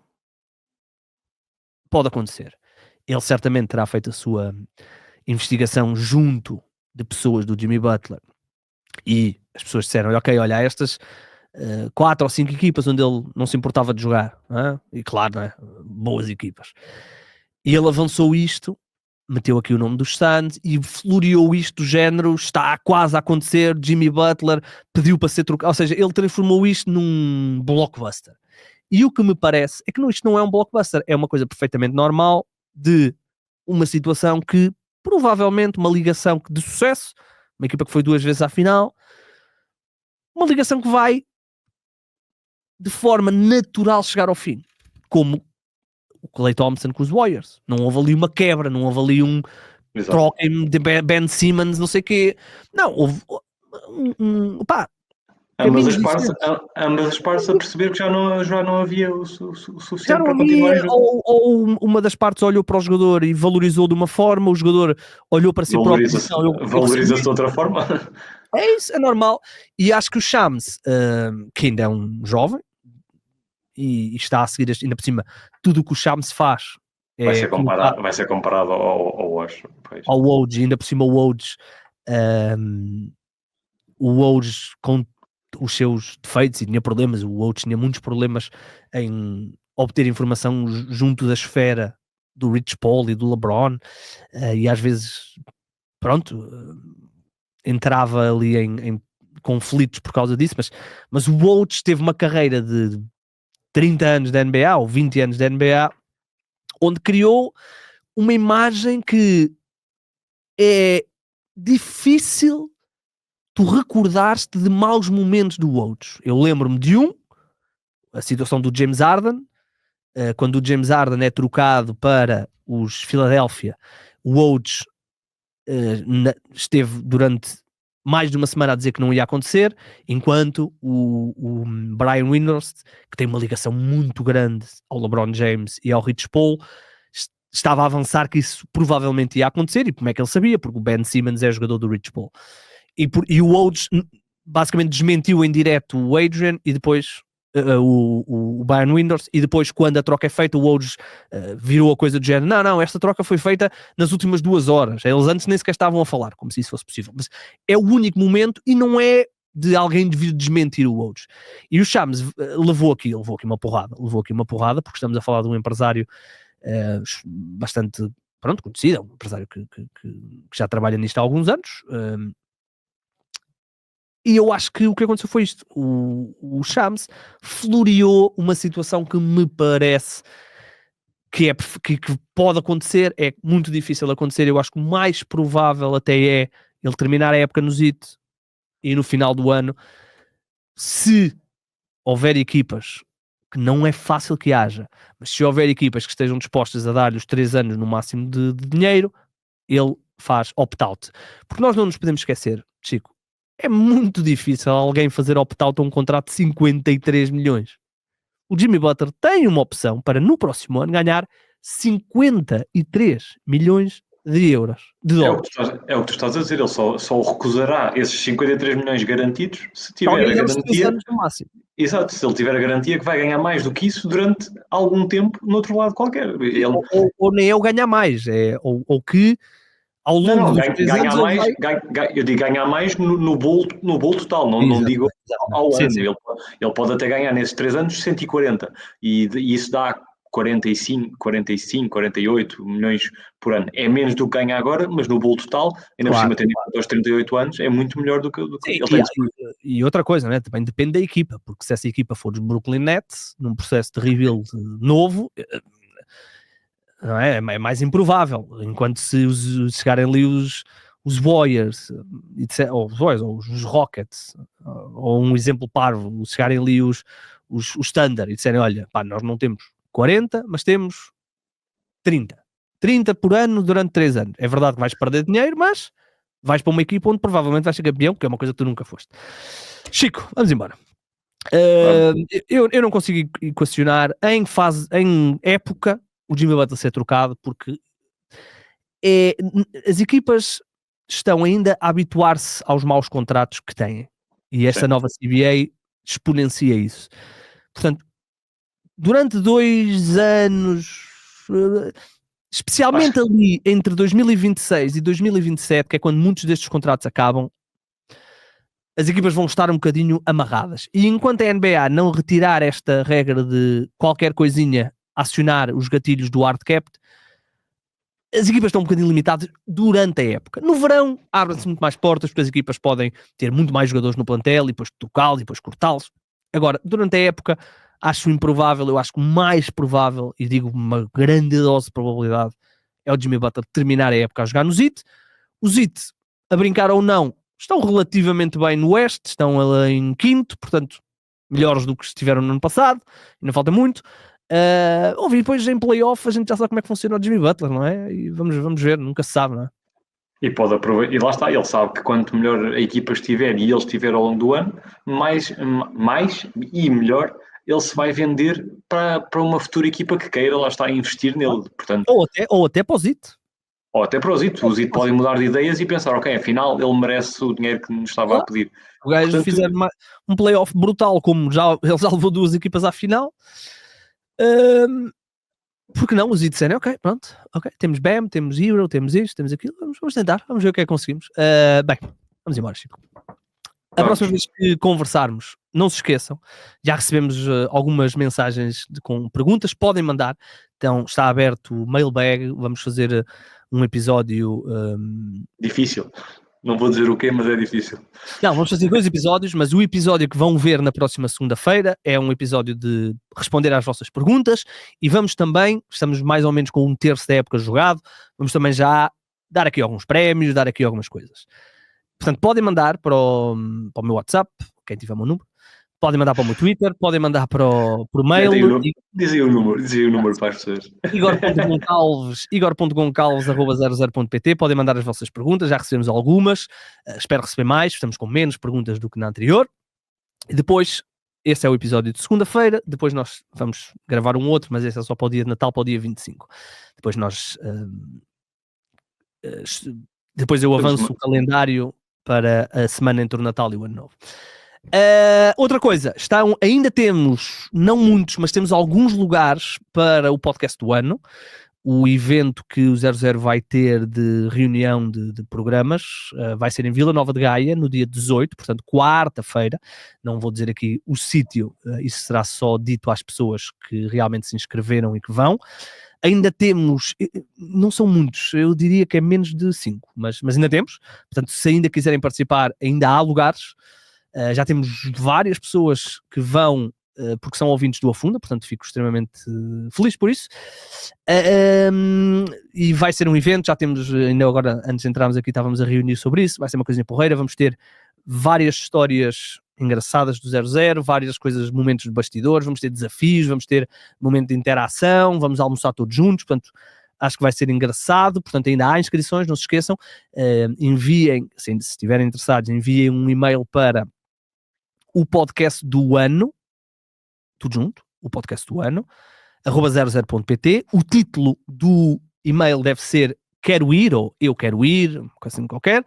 pode acontecer. Ele certamente terá feito a sua investigação junto de pessoas do Jimmy Butler e as pessoas disseram, ok, olha, há estas 4 ou 5 equipas onde ele não se importava de jogar, e claro, boas equipas. E ele avançou isto, meteu aqui o nome dos Suns e floreou isto do género, está quase a acontecer, Jimmy Butler pediu para ser trocado, ou seja, ele transformou isto num blockbuster. E o que me parece é que isto não é um blockbuster, é uma coisa perfeitamente normal de uma situação que provavelmente uma ligação de sucesso, uma equipa que foi 2 vezes à final, uma ligação que vai de forma natural chegar ao fim, como o Klay Thompson com os Warriors. Não houve ali uma quebra, não houve ali troquem de Ben Simmons, não sei o quê. Não, houve pá, ambas as partes a perceber que já não havia o suficiente já não para continuar a jogar. ou uma das partes olhou para o jogador e valorizou de uma forma, o jogador olhou para si próprio. Valoriza-se de outra forma. É isso, é normal. E acho que o Shams, que ainda é um jovem, e está a seguir, ainda por cima, tudo o que o Shams faz vai ser comparado ao Woj. Ao Woj, ainda por cima o Woj com os seus defeitos e tinha problemas, o Woj tinha muitos problemas em obter informação junto da esfera do Rich Paul e do LeBron, e às vezes pronto, entrava ali em conflitos por causa disso, mas o Woj teve uma carreira de 30 anos da NBA ou 20 anos da NBA onde criou uma imagem que é difícil tu recordares-te de maus momentos do Woj. Eu lembro-me de a situação do James Harden, quando o James Harden é trocado para os Philadelphia, o Woj esteve durante mais de uma semana a dizer que não ia acontecer, enquanto o Brian Windhorst, que tem uma ligação muito grande ao LeBron James e ao Rich Paul, estava a avançar que isso provavelmente ia acontecer. E como é que ele sabia? Porque o Ben Simmons é jogador do Rich Paul. E o Woj basicamente desmentiu em direto o Adrian e depois o Brian Windhorst, e depois quando a troca é feita o Woj virou a coisa do género, não, esta troca foi feita nas últimas 2 horas, eles antes nem sequer estavam a falar, como se isso fosse possível, mas é o único momento e não é de alguém vir desmentir o Woj. E o Shams levou aqui uma porrada, porque estamos a falar de um empresário bastante conhecido, um empresário que já trabalha nisto há alguns anos, e eu acho que o que aconteceu foi isto. O Shams floreou uma situação que me parece que pode acontecer, é muito difícil acontecer. Eu acho que o mais provável até é ele terminar a época no Zit e no final do ano, se houver equipas, que não é fácil que haja, mas se houver equipas que estejam dispostas a dar-lhe os 3 anos no máximo de dinheiro, ele faz opt-out. Porque nós não nos podemos esquecer, Chico, é muito difícil alguém fazer opt-out a um contrato de 53 milhões. o Jimmy Butler tem uma opção para no próximo ano ganhar 53 milhões de euros, de dólares. É o que tu estás a dizer, ele só recusará esses 53 milhões garantidos se Só tiver a ganhar os 3 garantia. anos no máximo. Exato, se ele tiver a garantia que vai ganhar mais do que isso durante algum tempo no outro lado qualquer. Ele, Ou nem é o ganhar mais, ou que ao longo dos 3 ganhar anos mais, ele vai... eu digo ganhar mais no bolo total, não digo ao Sim, ano. sim. Ele pode até ganhar nesses 3 anos 140 e isso dá 45, 48 milhões por ano. É menos do que ganha agora, mas no bolo total, ainda por cima, tendo em conta aos 38 anos, é muito melhor do que Sim, ele tem. e outra coisa, né? Também depende da equipa, porque se essa equipa for os Brooklyn Nets, num processo de rebuild novo, não é? É mais improvável. Enquanto se chegarem ali os Warriors, ou os Rockets, ou um exemplo parvo, chegarem ali os Thunder e disserem, olha, pá, nós não temos 40, mas temos 30 por ano durante 3 anos. É verdade que vais perder dinheiro, mas vais para uma equipa onde provavelmente vais ser campeão, que é uma coisa que tu nunca foste. Chico, vamos embora. Eu não consigo equacionar em época o Jimmy Butler ser trocado, porque as equipas estão ainda a habituar-se aos maus contratos que têm, e esta nova CBA exponencia isso. Portanto, durante 2 anos, especialmente ali entre 2026 e 2027, que é quando muitos destes contratos acabam, as equipas vão estar um bocadinho amarradas. E enquanto a NBA não retirar esta regra de qualquer coisinha acionar os gatilhos do hard cap, as equipas estão um bocadinho limitadas durante a época. No verão, abrem-se muito mais portas, porque as equipas podem ter muito mais jogadores no plantel, e depois trocá-los, e depois cortá-los. Agora, durante a época, acho improvável, eu acho que o mais provável, e digo uma grande dose de probabilidade, é o Jimmy Butler terminar a época a jogar no ZIT. O ZIT, a brincar ou não, estão relativamente bem no Oeste, estão em quinto, portanto, melhores do que estiveram no ano passado, ainda falta muito. E depois em playoff a gente já sabe como é que funciona o Jimmy Butler, não é? E vamos ver, nunca se sabe, não é? E pode aproveitar, e lá está, ele sabe que quanto melhor a equipa estiver e ele estiver ao longo do ano, mais e melhor ele se vai vender para uma futura equipa que queira, lá está, investir nele. Portanto, ou até para o ZIT. Ou até para o Zito. O Zito pode mudar de ideias e pensar, ok, afinal ele merece o dinheiro que nos estava a pedir. O gajo fizer um playoff brutal, como ele já levou 2 equipas à final. Porque não? Os Zito disserem, ok, pronto, ok, temos BAM, temos Hero, temos isto, temos aquilo, vamos tentar, vamos ver o que é que conseguimos. Bem, vamos embora, Chico. A próxima vez que conversarmos, não se esqueçam, já recebemos algumas mensagens com perguntas, podem mandar, então está aberto o mailbag, vamos fazer um episódio... Difícil, não vou dizer o quê, mas é difícil. Não, vamos fazer 2 episódios, mas o episódio que vão ver na próxima segunda-feira é um episódio de responder às vossas perguntas, e vamos também, estamos mais ou menos com 1/3 da época jogado, vamos também já dar aqui alguns prémios, dar aqui algumas coisas. Portanto, podem mandar para o meu WhatsApp, quem tiver o meu número, podem mandar para o meu Twitter, podem mandar para o mail. Dizem o número para as pessoas. Igor.goncalves@00.pt. Podem mandar as vossas perguntas, já recebemos algumas, espero receber mais, estamos com menos perguntas do que na anterior. E depois, esse é o episódio de segunda-feira, depois nós vamos gravar um outro, mas esse é só para o dia de Natal, para o dia 25. Depois nós... depois eu avanço o calendário para a semana entre o Natal e o Ano Novo. Outra coisa, ainda temos, não muitos, mas temos alguns lugares para o podcast do ano. O evento que o 00 vai ter de reunião de programas vai ser em Vila Nova de Gaia, no dia 18, portanto, quarta-feira. Não vou dizer aqui o sítio, isso será só dito às pessoas que realmente se inscreveram e que vão. Ainda temos, não são muitos, eu diria que é menos de 5, mas ainda temos. Portanto, se ainda quiserem participar, ainda há lugares. Já temos várias pessoas que vão, porque são ouvintes do Afunda, portanto fico extremamente feliz por isso. E vai ser um evento, já temos, ainda agora, antes de entrarmos aqui, estávamos a reunir sobre isso, vai ser uma coisinha porreira, vamos ter várias histórias engraçadas do 00, várias coisas, momentos de bastidores, vamos ter desafios, vamos ter momento de interação, vamos almoçar todos juntos, portanto acho que vai ser engraçado. Portanto ainda há inscrições, não se esqueçam, enviem, assim, se estiverem interessados, enviem um e-mail para o podcast do ano, tudo junto, o podcast do ano, @00.pt. O título do e-mail deve ser quero ir ou eu quero ir, uma coisa assim qualquer,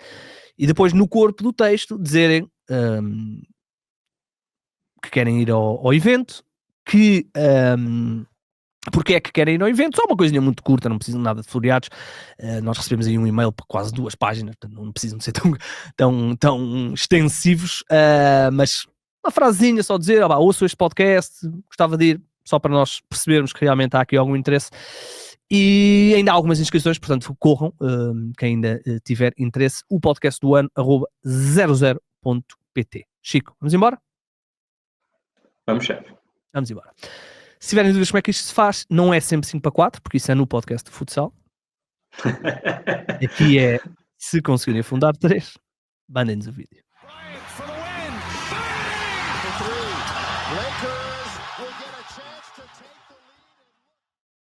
e depois no corpo do texto dizerem que querem ir ao evento, que porque é que querem ir ao evento, só uma coisinha muito curta, não precisam nada de floreados. Nós recebemos aí um e-mail por quase 2 páginas, portanto não precisam de ser tão extensivos, mas uma frasezinha só dizer, ouço este podcast, gostava de ir, só para nós percebermos que realmente há aqui algum interesse. E ainda há algumas inscrições, portanto corram, quem ainda tiver interesse, o podcast do ano, @00.pt. Chico, vamos embora? Vamos, chefe. Vamos embora. Se tiverem dúvidas como é que isto se faz, não é sempre 5-4, porque isso é no podcast de futsal. Aqui é, se conseguirem afundar 3, mandem-nos o vídeo. For three. Lakers will get a chance to take